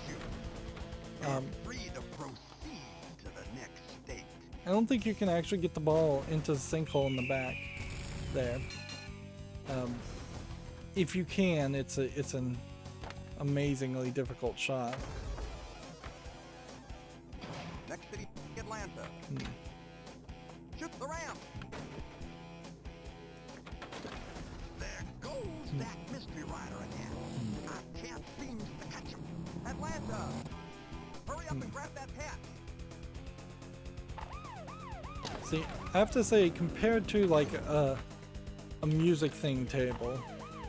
Free to proceed to the next state. I don't think you can actually get the ball into the sinkhole in the back there. If you can, it's an amazingly difficult shot. Next city, Atlanta. Shoot the ramp. There goes that mystery rider again. I can't seem to catch him. Atlanta. Hurry up and grab that patch. See, I have to say, compared to like a music thing table,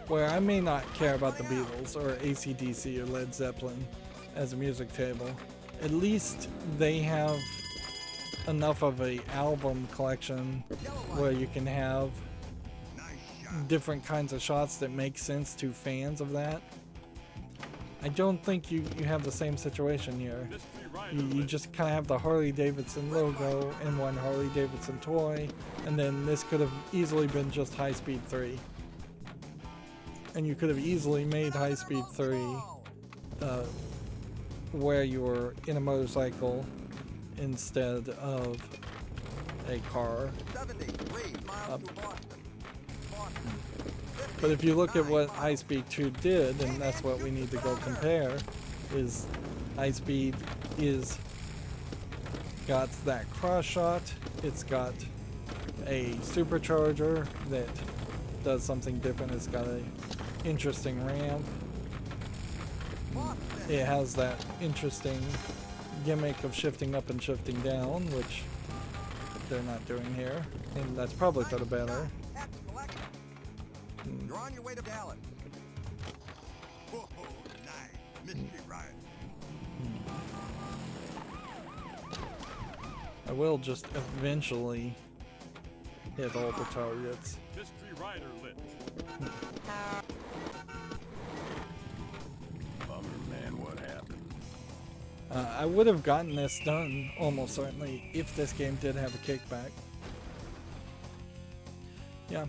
where I may not care about the Beatles or AC/DC or Led Zeppelin as a music table, at least they have enough of a album collection where you can have different kinds of shots that make sense to fans of that. I don't think you have the same situation here. You just kind of have the Harley-Davidson logo and one Harley-Davidson toy, and then this could have easily been just High Speed 3. And you could have easily made High Speed 3 where you were in a motorcycle instead of a car. 73 miles to Boston. But if you look at what High Speed 2 did, and that's what we need to go compare, is High Speed is got that cross shot, it's got a supercharger that does something different, it's got a interesting ramp, it has that interesting gimmick of shifting up and shifting down, which they're not doing here, and that's probably for the better. You're on your way to Dallas. Whoa, nice. Mystery ride. I will just eventually hit all the targets. Mystery rider lit. Bummer, man, what happened? I would have gotten this done almost certainly if this game did have a kickback. Yeah.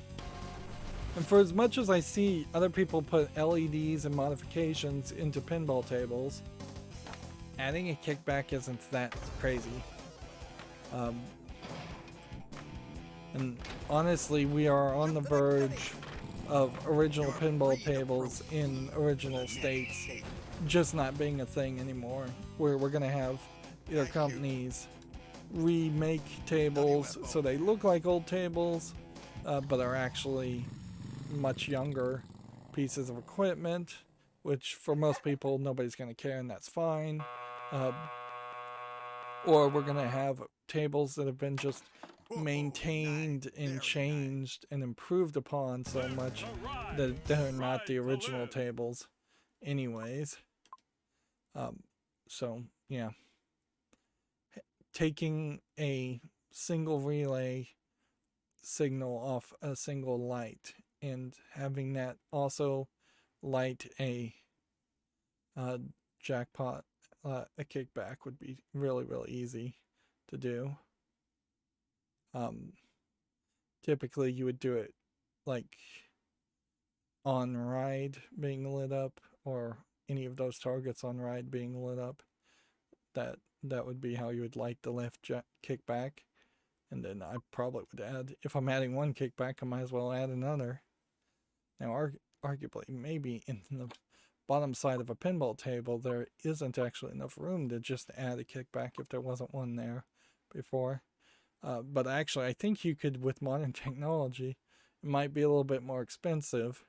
And for as much as I see other people put LEDs and modifications into pinball tables, adding a kickback isn't that crazy. And honestly, we are on the verge of original pinball tables in original states just not being a thing anymore. Where we're gonna have either companies remake tables so they look like old tables, but are actually much younger pieces of equipment, which for most people nobody's going to care, and that's fine. Or we're going to have tables that have been just maintained and changed and improved upon so much that they're not the original tables anyways. So yeah, taking a single relay signal off a single light and having that also light a jackpot, a kickback would be really, really easy to do. Typically you would do it like on ride being lit up, or any of those targets on ride being lit up. That would be how you would light the left kickback. And then I probably would add, if I'm adding one kickback, I might as well add another. Now, arguably, maybe in the bottom side of a pinball table, there isn't actually enough room to just add a kickback if there wasn't one there before. But actually, I think you could, with modern technology, it might be a little bit more expensive.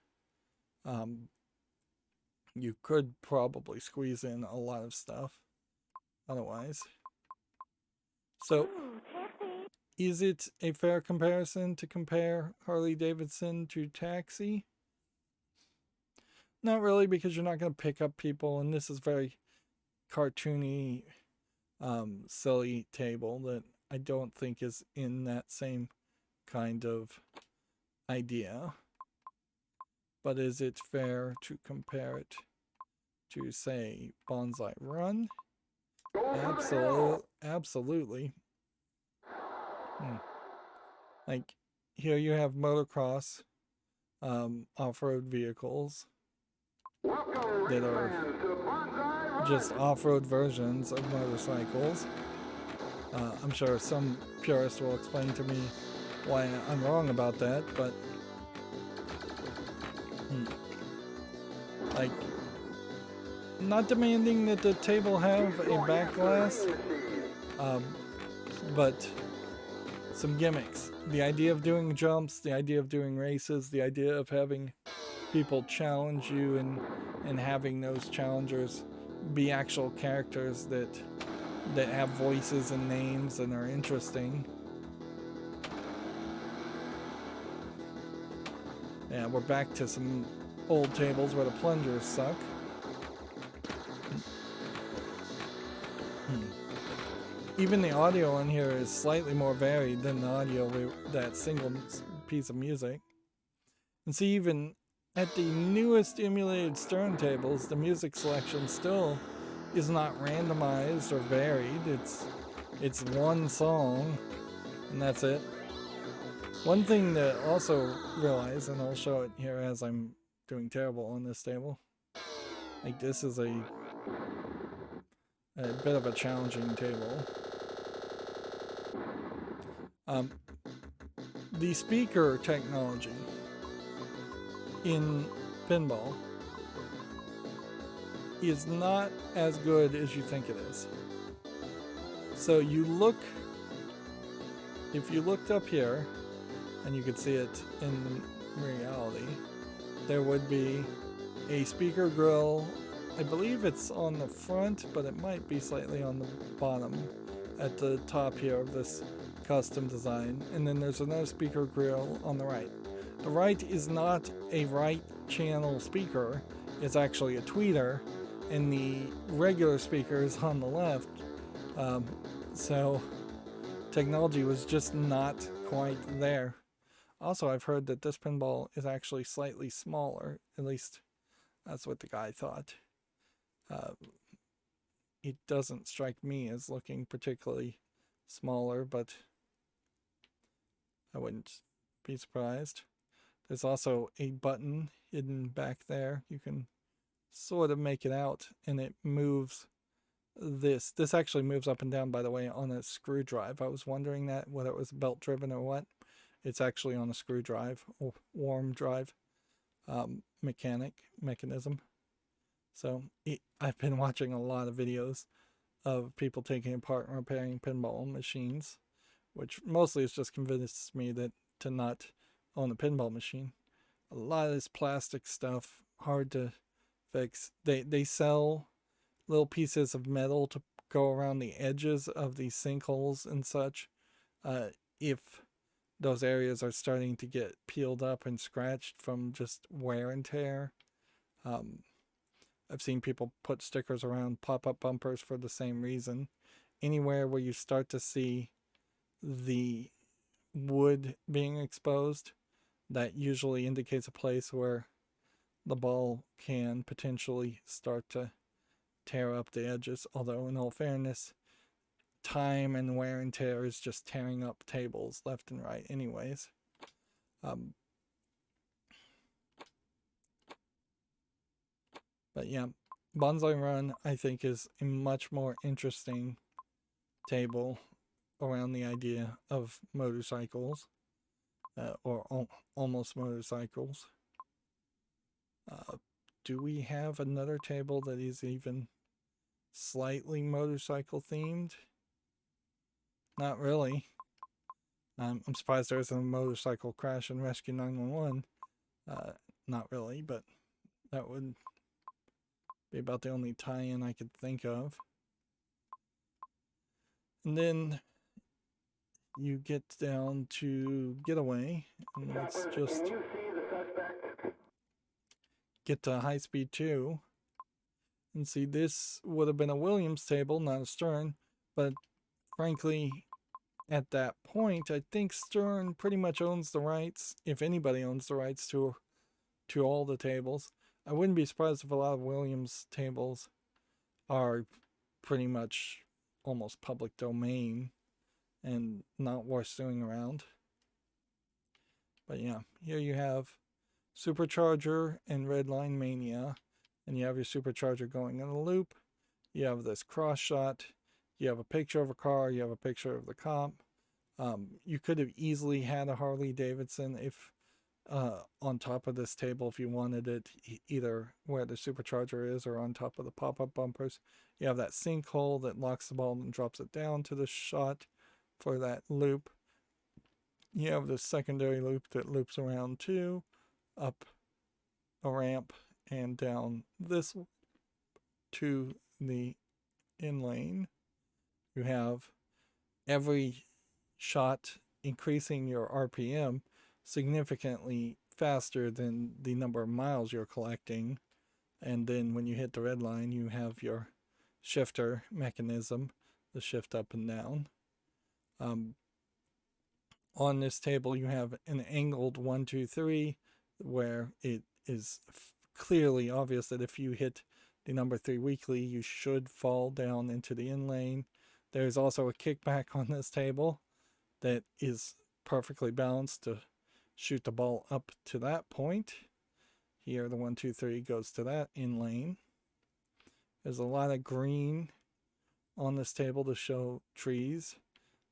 You could probably squeeze in a lot of stuff otherwise. So, is it a fair comparison to compare Harley-Davidson to Taxi? Not really, because you're not going to pick up people, and this is very cartoony, silly table that I don't think is in that same kind of idea. But is it fair to compare it to, say, Bonsai Run? Absolutely. Like, here you have motocross, off-road vehicles that are just off-road versions of motorcycles. I'm sure some purist will explain to me why I'm wrong about that, but like, not demanding that the table have a back glass, but some gimmicks. The idea of doing jumps, the idea of doing races, the idea of having people challenge you and having those challengers be actual characters that have voices and names and are interesting. Yeah, we're back to some old tables where the plungers suck. Even the audio in here is slightly more varied than the audio that single piece of music. And see, even at the newest emulated Stern tables, the music selection still is not randomized or varied. It's one song, and that's it. One thing to also realize, and I'll show it here as I'm doing terrible on this table, like this is a bit of a challenging table. The speaker technology in pinball is not as good as you think it is. So you look, if you looked up here, and you could see it in reality, there would be a speaker grill. I believe it's on the front, but it might be slightly on the bottom at the top here of this custom design. And then there's another speaker grill on the right. The right is not a right channel speaker, it's actually a tweeter, and the regular speaker is on the left. So technology was just not quite there. Also, I've heard that this pinball is actually slightly smaller. At least that's what the guy thought. It doesn't strike me as looking particularly smaller, but I wouldn't be surprised. There's also a button hidden back there. You can sort of make it out, and it moves this. This actually moves up and down, by the way, on a screw drive. I was wondering that, whether it was belt driven or what. It's actually on a screw drive or worm drive mechanism. So I've been watching a lot of videos of people taking apart and repairing pinball machines, which mostly has just convinced me that to not own a pinball machine. A lot of this plastic stuff, hard to fix. They sell little pieces of metal to go around the edges of these sinkholes and such. If those areas are starting to get peeled up and scratched from just wear and tear. I've seen people put stickers around pop-up bumpers for the same reason. Anywhere where you start to see the wood being exposed, that usually indicates a place where the ball can potentially start to tear up the edges. Although, in all fairness, time and wear and tear is just tearing up tables left and right anyways. But yeah, Bonsai Run, I think, is a much more interesting table around the idea of motorcycles, or almost motorcycles. Do we have another table that is even slightly motorcycle themed? Not really. I'm surprised there isn't a motorcycle crash and rescue 911. Not really, but that would be about the only tie-in I could think of. And then you get down to Getaway, and let's just get to High Speed 2. And see, this would have been a Williams table, not a Stern, but frankly, at that point, I think Stern pretty much owns the rights, if anybody owns the rights to all the tables. I wouldn't be surprised if a lot of Williams tables are pretty much almost public domain and not worth suing around. But yeah, here you have Supercharger and Redline Mania, and you have your Supercharger going in a loop. You have this cross shot. You have a picture of a car. You have a picture of the cop. You could have easily had a Harley-Davidson if on top of this table if you wanted it, either where the Supercharger is or on top of the pop-up bumpers. You have that sinkhole that locks the ball and drops it down to the shot for that loop. You have this secondary loop that loops around too, up a ramp and down this to the in lane. You have every shot increasing your RPM significantly faster than the number of miles you're collecting. And then when you hit the red line, you have your shifter mechanism, the shift up and down. On this table, you have an angled 1, 2, 3, where it is clearly obvious that if you hit the number 3 weakly, you should fall down into the in lane. There's also a kickback on this table that is perfectly balanced to shoot the ball up to that point. Here, the 1, 2, 3 goes to that in lane. There's a lot of green on this table to show trees.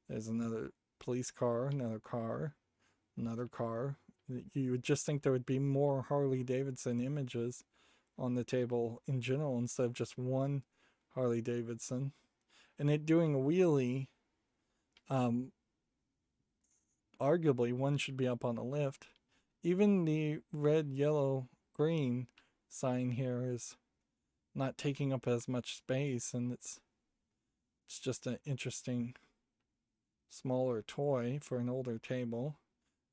There's another police car, another car, another car, You would just think there would be more Harley-Davidson images on the table in general instead of just one Harley-Davidson. And it doing a wheelie, arguably one should be up on the lift. Even the red, yellow, green sign here is not taking up as much space, and it's just an interesting smaller toy for an older table.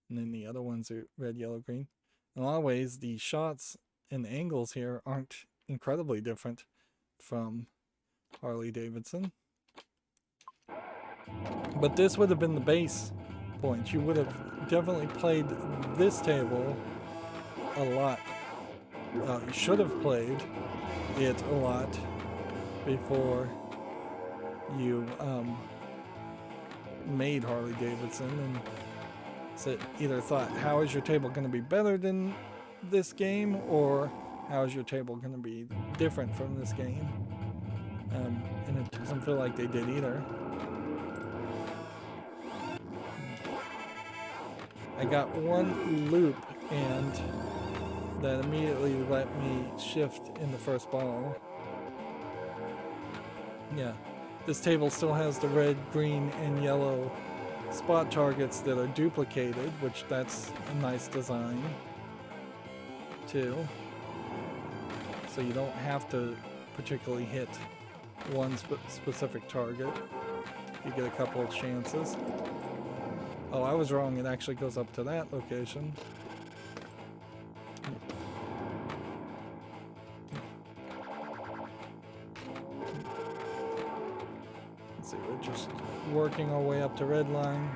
And then the other ones are red, yellow, green. In a lot of ways, the shots and angles here aren't incredibly different from Harley-Davidson. But this would have been the base point. You would have definitely played this table a lot. You should have played it a lot before you made Harley-Davidson, and so either thought, how is your table going to be better than this game, or how is your table going to be different from this game? And it doesn't feel like they did either. I got one loop, and that immediately let me shift in the first ball. Yeah, this table still has the red, green, and yellow spot targets that are duplicated, which that's a nice design too. So you don't have to particularly hit one specific target. You get a couple of chances. Oh, I was wrong. It actually goes up to that location. Let's see, we're just working our way up to Redline.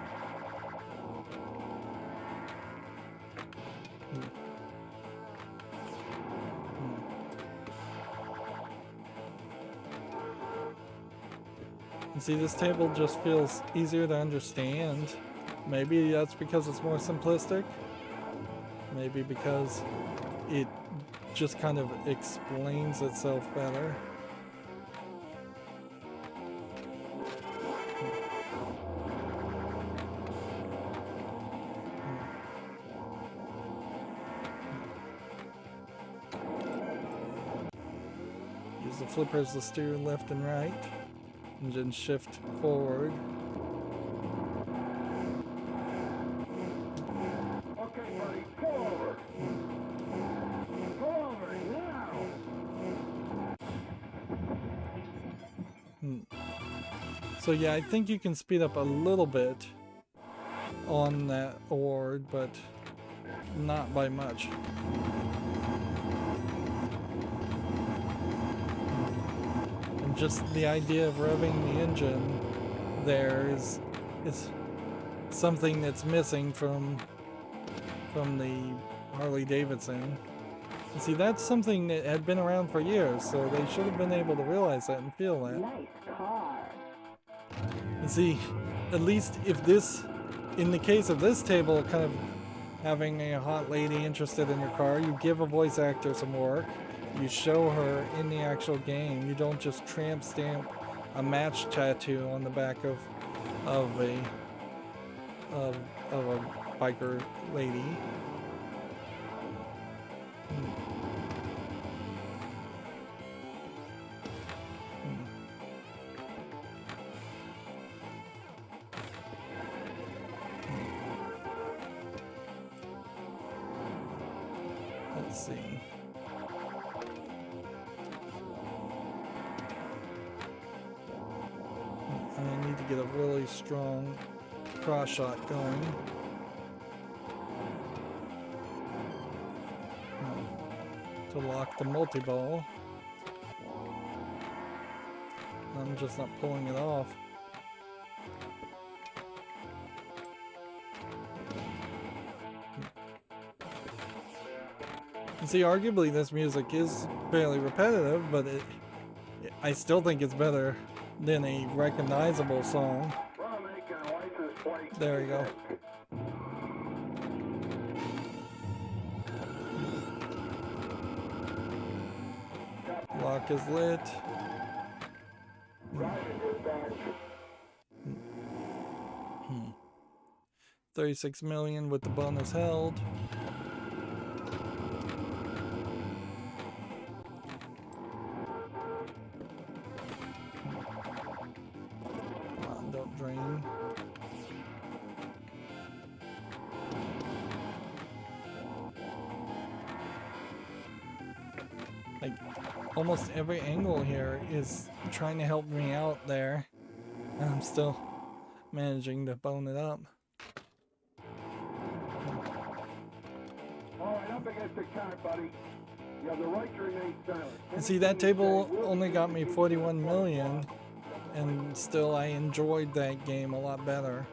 And see, this table just feels easier to understand. Maybe that's because it's more simplistic. Maybe because it just kind of explains itself better. Use the flippers to steer left and right, and then shift forward. So yeah, I think you can speed up a little bit on that award, but not by much. And just the idea of revving the engine there is something that's missing from the Harley-Davidson. And see, that's something that had been around for years, so they should have been able to realize that and feel that. Nice car. And see, at least if this, in the case of this table, kind of having a hot lady interested in your car, you give a voice actor some work, you show her in the actual game, you don't just tramp stamp a match tattoo on the back of a biker lady. Let's see. I need to get a really strong cross shot going. To lock the multi-ball. I'm just not pulling it off. And see, arguably this music is fairly repetitive, but I still think it's better than a recognizable song. There you go. Lock is lit. 36 million with the bonus held. Come on, don't drain. Like, almost every angle here is trying to help me out there. And I'm still managing to bone it up. All right, up against the count, buddy. You have the right to remain silent. And see, that table only got me 41 million, and still I enjoyed that game a lot better.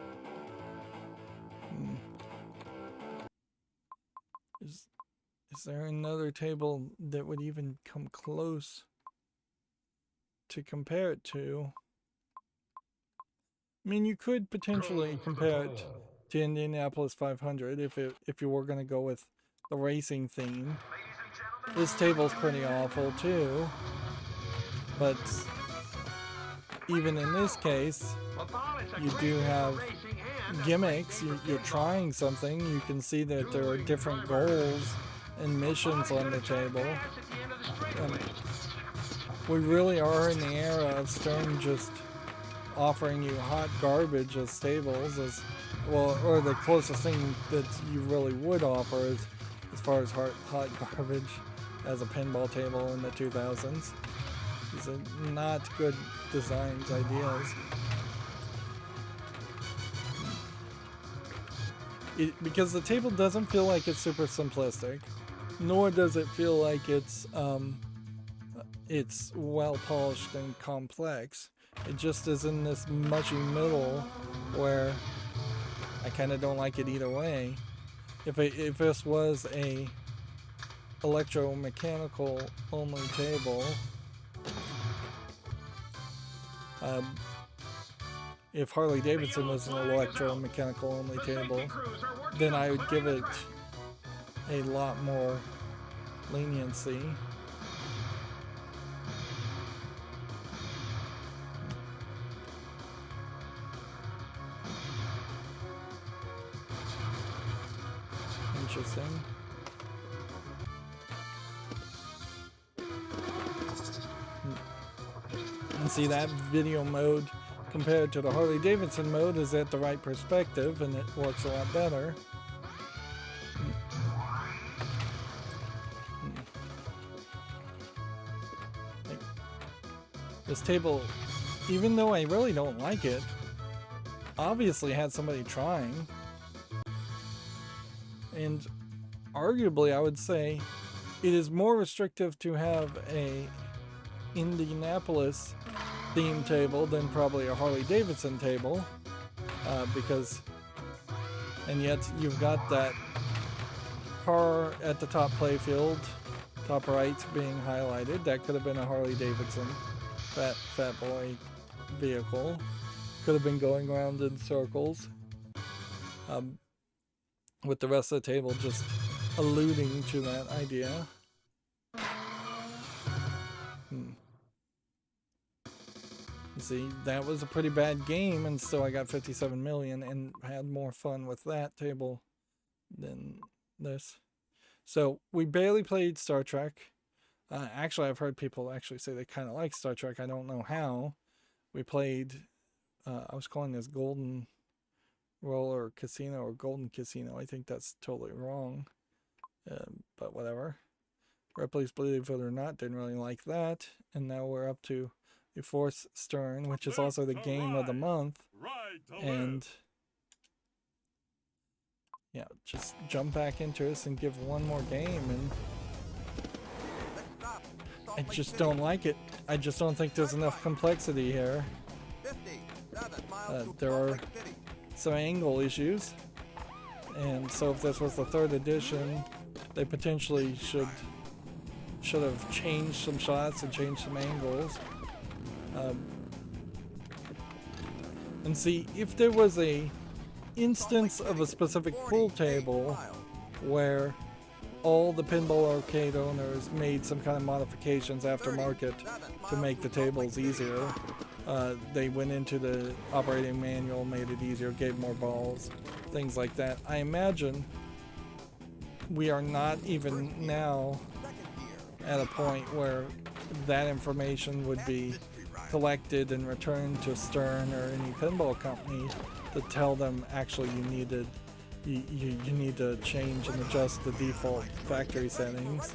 Is there another table that would even come close to compare it to? I mean, you could potentially compare it to Indianapolis 500 if you were going to go with the racing theme. This table's pretty awful too, but even in this case, you do have gimmicks. You're trying something. You can see that there are different goals and missions on the table. We really are in the era of Stern just offering you hot garbage as tables, as well, or the closest thing that you really would offer as far as hot garbage as a pinball table in the 2000s. These are not good designs, ideas. Because the table doesn't feel like it's super simplistic, nor does it feel like it's well polished and complex. It just is in this mushy middle where I kind of don't like it either way. If this was a electromechanical only table, if Harley-Davidson was an electromechanical only table, then I would give it a lot more leniency. Interesting. And see, that video mode compared to the Harley-Davidson mode is at the right perspective, and it works a lot better. This table, even though I really don't like it, obviously had somebody trying. And arguably, I would say it is more restrictive to have a Indianapolis theme table than probably a Harley-Davidson table, and yet you've got that car at the top playfield, top right being highlighted. That could have been a Harley-Davidson fat boy vehicle. Could have been going around in circles, with the rest of the table just alluding to that idea. See, that was a pretty bad game, and still I got 57 million and had more fun with that table than this. So we barely played Star Trek. Actually, I've heard people actually say they kind of like Star Trek. I don't know how. We played, I was calling this Golden Roller Casino or Golden Casino. I think that's totally wrong, but whatever. Ripley's Believe It or Not didn't really like that. And now we're up to the fourth Stern, which is also the game of the month. And yeah, just jump back into this and give one more game, and I just don't like it. I just don't think there's enough complexity here. There are some angle issues, and so if this was the third edition, they potentially should have changed some shots and changed some angles. And see, if there was a instance of a specific pool table where all the Pinball Arcade owners made some kind of modifications aftermarket to make the tables easier, They went into the operating manual, made it easier, gave more balls, things like that. I imagine we are not even now at a point where that information would be collected and returned to Stern or any pinball company to tell them actually you need to change and adjust the default factory settings.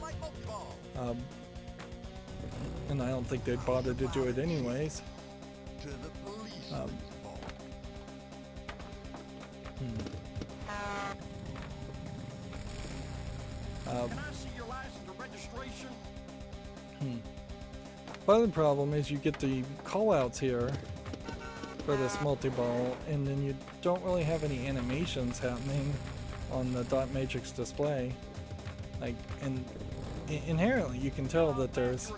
And I don't think they'd bother to do it anyways. Can I see your license or registration? Part of the problem is you get the callouts here for this multiball, and then you don't really have any animations happening on the dot matrix display. Like, and inherently you can tell that there's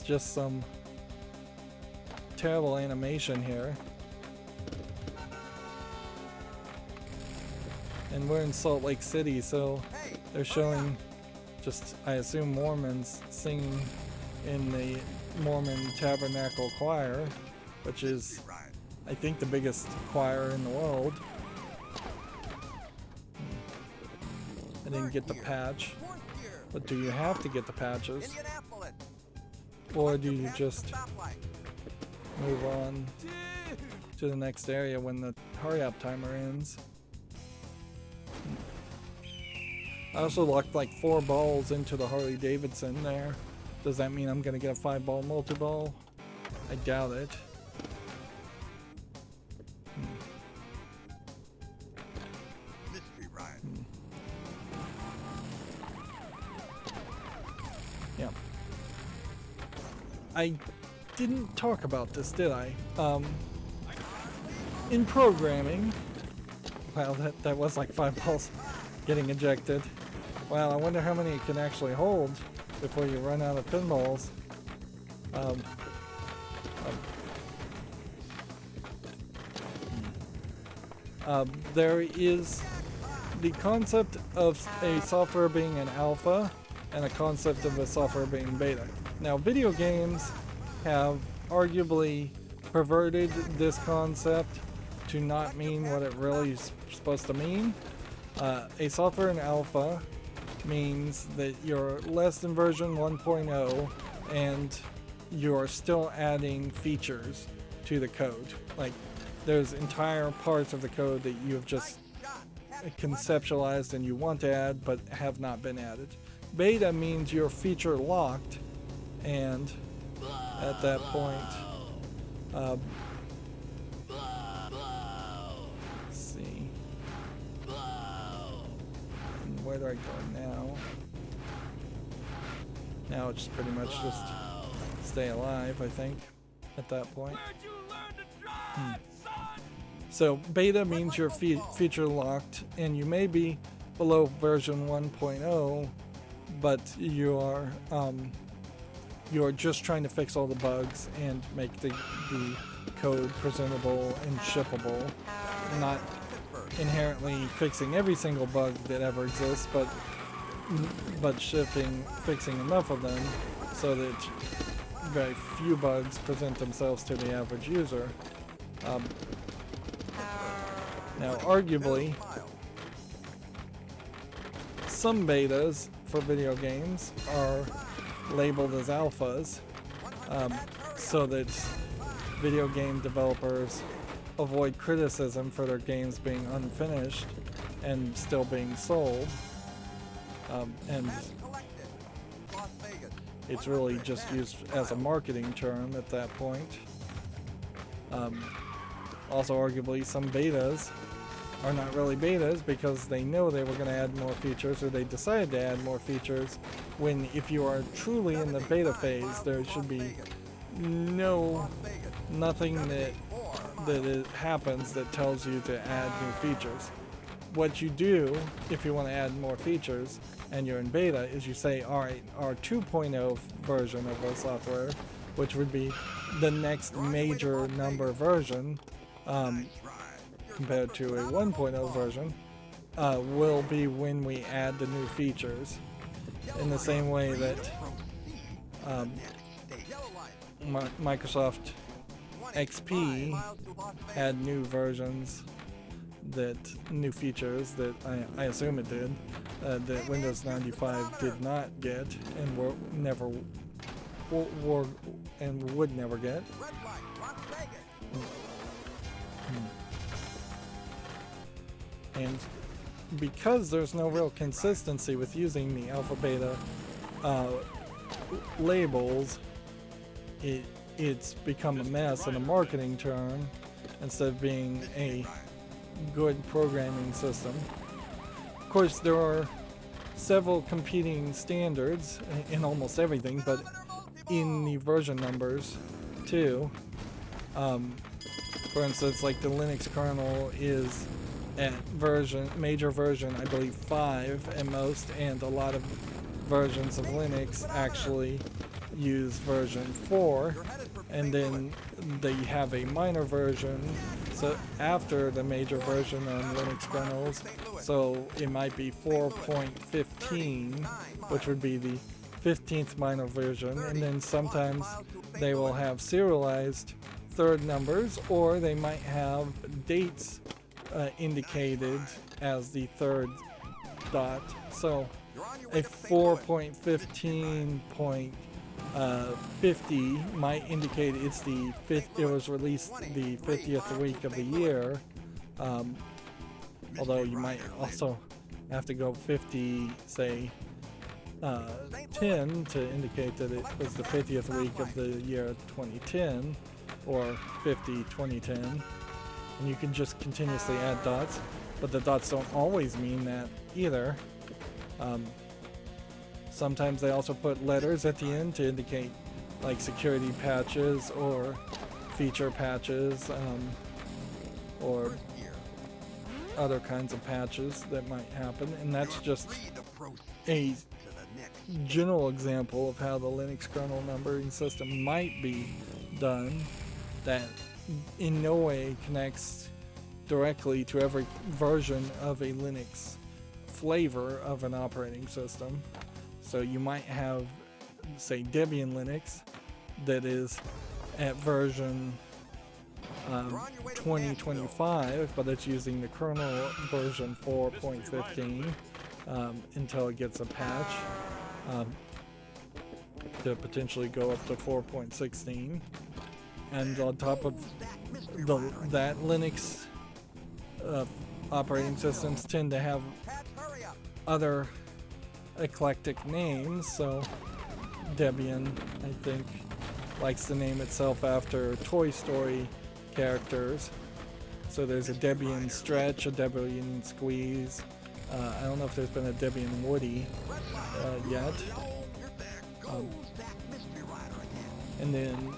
just some terrible animation here. And we're in Salt Lake City, so they're showing just, I assume, Mormons singing in the Mormon Tabernacle Choir, which is, I think, the biggest choir in the world. I didn't get the patch, but do you have to get the patches? Indianapolis. Or do you just move on to the next area when the hurry-up timer ends? I also locked like 4 balls into the Harley-Davidson there. Does that mean I'm going to get a 5-ball multi-ball? I doubt it. Mystery ride. Yeah. I didn't talk about this, did I? In programming... Wow, that was like 5 balls getting ejected. Wow, I wonder how many it can actually hold before you run out of pinballs. There is the concept of a software being an alpha and a concept of a software being beta. Now, video games have arguably perverted this concept to not mean what it really is supposed to mean. A software in alpha means that you're less than version 1.0 and you're still adding features to the code. Like, there's entire parts of the code that you have just conceptualized and you want to add but have not been added. Beta means you're feature locked, and at that point, let's see. And where do I go now? Now it's pretty much just stay alive, I think, at that point. Where'd you learn to drive, son? So beta means you're feature locked, and you may be below version 1.0, but you're just trying to fix all the bugs and make the code presentable and shippable, not inherently fixing every single bug that ever exists, but fixing enough of them so that very few bugs present themselves to the average user. Now, arguably, some betas for video games are labeled as alphas, so that video game developers avoid criticism for their games being unfinished and still being sold. And it's really just used as a marketing term at that point. Also, arguably, some betas are not really betas because they know they were going to add more features, or they decided to add more features, when if you are truly in the beta phase, there should be nothing that happens that tells you to add new features. What you do if you want to add more features and you're in beta is you say, all right, our 2.0 version of our software, which would be the next major number version, compared to a 1.0 version, will be when we add the new features. In the same way that Microsoft 20 XP miles to Las Vegas. had new versions new features that I assume it did, that Windows 95 did not get and would never get. Redline, Las Vegas. And because there's no real consistency with using the alpha beta labels, it's become a mess and a marketing term instead of being a good programming system. Of course, there are several competing standards in almost everything, but in the version numbers too. For instance, like the Linux kernel is at major version, I believe 5 at most, and a lot of versions of Linux actually use version 4, and then they have a minor version so after the major version on Linux kernels, so it might be 4.15, which would be the 15th minor version, and then sometimes they will have serialized third numbers, or they might have dates indicated as the third dot. So a 4.15.50 might indicate it's the it was released the 50th week of the year. Although you might also have to go 50, say 10 to indicate that it was the 50th week of the year 2010, or 50 2010. And you can just continuously add dots, but the dots don't always mean that either. Sometimes they also put letters at the end to indicate like security patches or feature patches, or other kinds of patches that might happen, and that's just a general example of how the Linux kernel numbering system might be done that in no way connects directly to every version of a Linux flavor of an operating system. So you might have, say, Debian Linux that is at version 2025, but it's using the kernel version 4.15 until it gets a patch to potentially go up to 4.16. And on top of that, Linux operating systems tend to have other eclectic names. So Debian, I think, likes to name itself after Toy Story characters. So there's a Debian Stretch, a Debian Squeeze. I don't know if there's been a Debian Woody yet. And then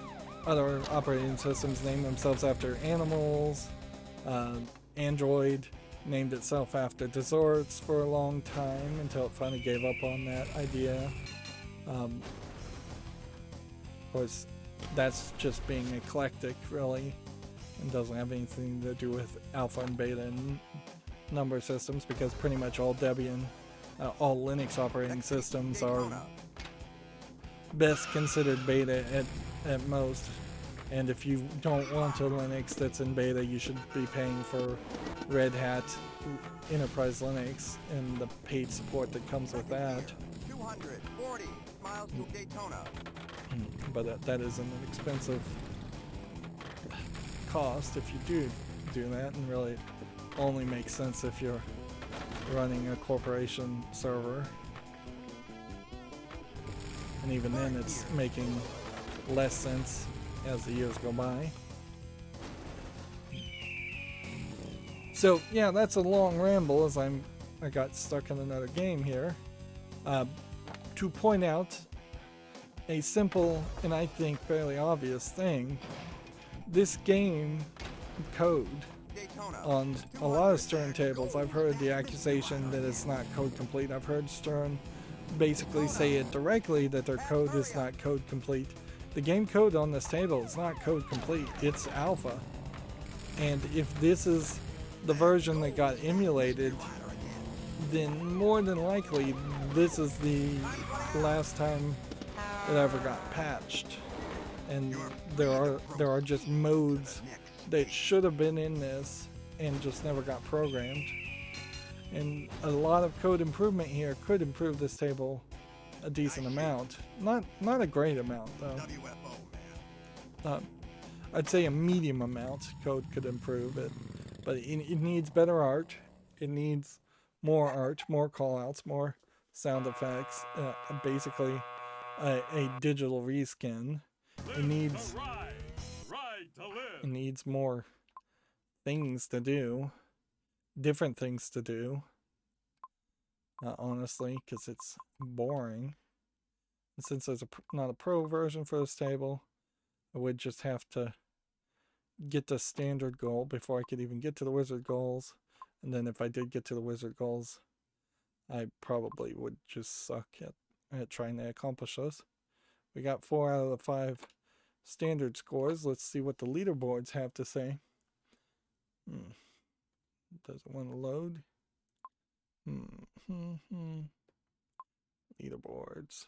other operating systems name themselves after animals. Android named itself after desserts for a long time until it finally gave up on that idea. Of course, that's just being eclectic, really, and doesn't have anything to do with alpha and beta and number systems, because pretty much all all Linux operating systems are best considered beta at most. And if you don't want a Linux that's in beta, you should be paying for Red Hat Enterprise Linux and the paid support that comes with that. 240 miles to Daytona. But that isn't an expensive cost if you do that, and really only makes sense if you're running a corporation server. And even then, it's making less sense as the years go by. So yeah, that's a long ramble as I got stuck in another game here. To point out a simple and I think fairly obvious thing, this game code on a lot of Stern tables, I've heard the accusation that it's not code complete. I've heard Stern basically say it directly that their code is not code complete. The game code on this table is not code complete, it's alpha. And if this is the version that got emulated, then more than likely this is the last time it ever got patched. and there are just modes that should have been in this and just never got programmed. And a lot of code improvement here could improve this table a decent amount. Not a great amount though. WFO, man. I'd say a medium amount code could improve it, but it needs better art. It needs more art, more callouts, more sound effects. Basically, a digital reskin. It needs more things to do, different things to do. Honestly, because it's boring. And since there's not a pro version for this table, I would just have to get the standard goal before I could even get to the wizard goals. And then if I did get to the wizard goals, I probably would just suck at trying to accomplish those. We got 4 out of the 5 standard scores. Let's see what the leaderboards have to say. Doesn't want to load. Leaderboards.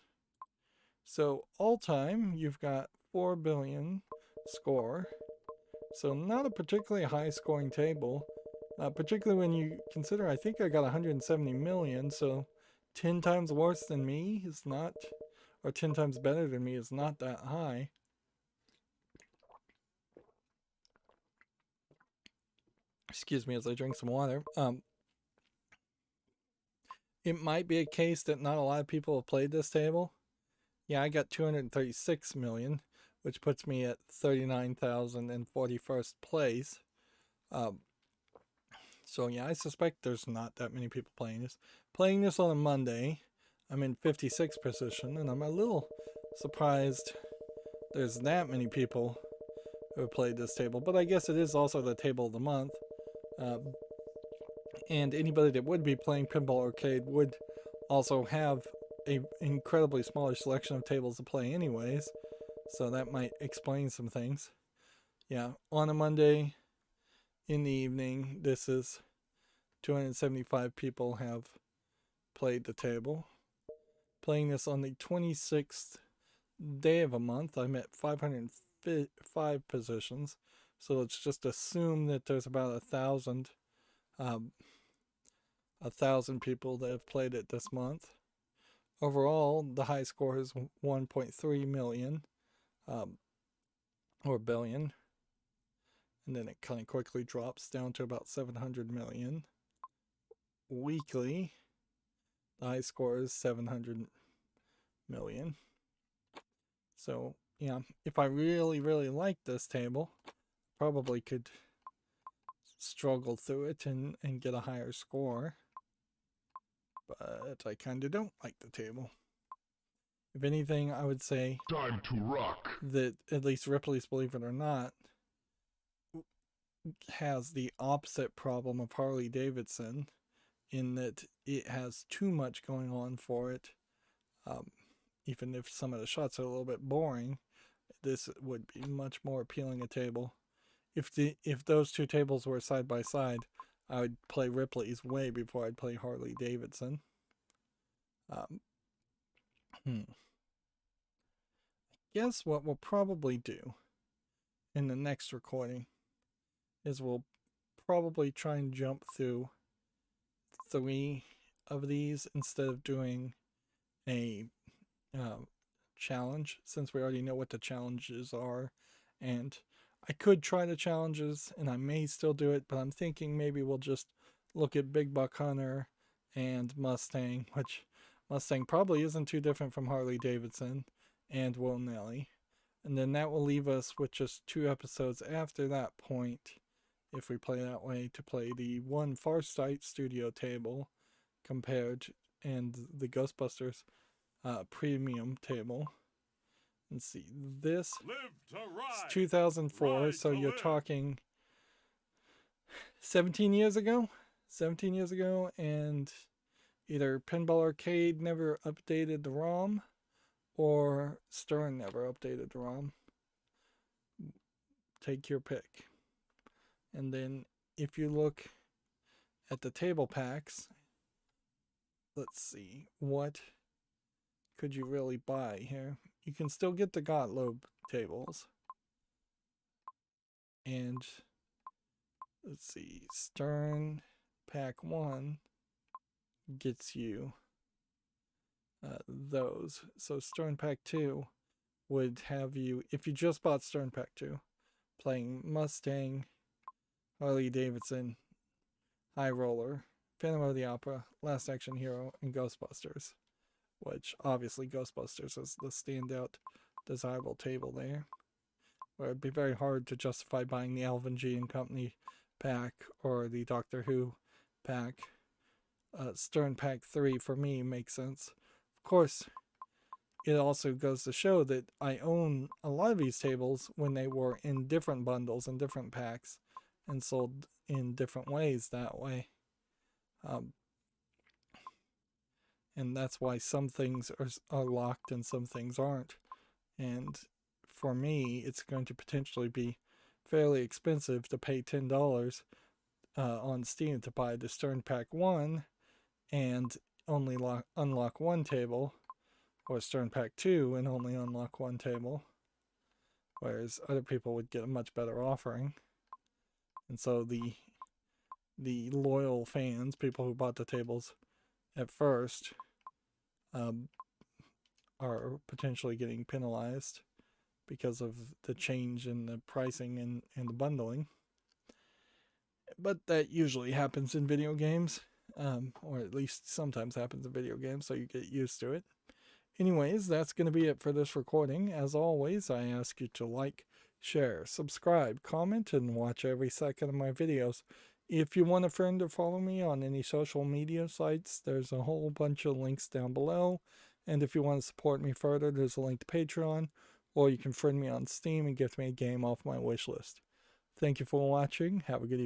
So all time, you've got 4 billion score. So not a particularly high scoring table. Particularly when you consider, I think I got 170 million, so 10 times worse than me is not, or 10 times better than me is not that high. Excuse me as I drink some water. It might be a case that not a lot of people have played this table. Yeah, I got 236 million, which puts me at 39,041st place. So yeah, I suspect there's not that many people playing this. Playing this on a Monday, I'm in 56th position, and I'm a little surprised there's that many people who have played this table. But I guess it is also the table of the month. And anybody that would be playing Pinball Arcade would also have an incredibly smaller selection of tables to play anyways. So that might explain some things. Yeah, on a Monday in the evening, this is 275 people have played the table. Playing this on the 26th day of a month, I'm at 505 positions. So let's just assume that there's about 1,000 people that have played it this month. Overall, the high score is 1.3 million, or billion. And then it kind of quickly drops down to about 700 million. Weekly, the high score is 700 million. So, yeah, if I really, really like this table, probably could struggle through it and get a higher score. But I kind of don't like the table. If anything, I would say Time to rock. that at least Ripley's, believe it or not, has the opposite problem of Harley-Davidson in that it has too much going on for it. Even if some of the shots are a little bit boring, this would be much more appealing a table. If those two tables were side by side, I would play Ripley's way before I'd play Harley-Davidson. I guess what we'll probably do in the next recording is we'll probably try and jump through 3 of these instead of doing a challenge, since we already know what the challenges are. And I could try the challenges and I may still do it, but I'm thinking maybe we'll just look at Big Buck Hunter and Mustang, which Mustang probably isn't too different from Harley-Davidson, and Will Nelly. And then that will leave us with just 2 episodes after that point, if we play that way, to play the one FarSight Studio table compared and the Ghostbusters premium table. And see, this is 2004, so you're talking 17 years ago? 17 years ago, and either Pinball Arcade never updated the ROM, or Stern never updated the ROM. Take your pick. And then if you look at the table packs, let's see, what could you really buy here? You can still get the Gottlieb tables. And let's see, Stern Pack 1 gets you those. So Stern Pack 2 would have you, if you just bought Stern Pack 2, playing Mustang, Harley-Davidson, High Roller, Phantom of the Opera, Last Action Hero, and Ghostbusters. Which obviously Ghostbusters is the standout desirable table there. Where it'd be very hard to justify buying the Alvin G and Company pack or the Doctor Who pack. Stern Pack 3 for me makes sense. Of course, it also goes to show that I own a lot of these tables when they were in different bundles and different packs and sold in different ways that way. And that's why some things are locked and some things aren't. And for me, it's going to potentially be fairly expensive to pay $10 on Steam to buy the Stern Pack 1 and only unlock one table, or Stern Pack 2 and only unlock one table, whereas other people would get a much better offering. And so the loyal fans, people who bought the tables at first, are potentially getting penalized because of the change in the pricing and the bundling. But that usually happens in video games, or at least sometimes happens in video games, so you get used to it. Anyways, that's going to be it for this recording. As always, I ask you to like, share, subscribe, comment, and watch every second of my videos. If you want a friend to follow me on any social media sites, there's a whole bunch of links down below. And if you want to support me further, there's a link to Patreon, or you can friend me on Steam and gift me a game off my wish list. Thank you for watching. Have a good evening.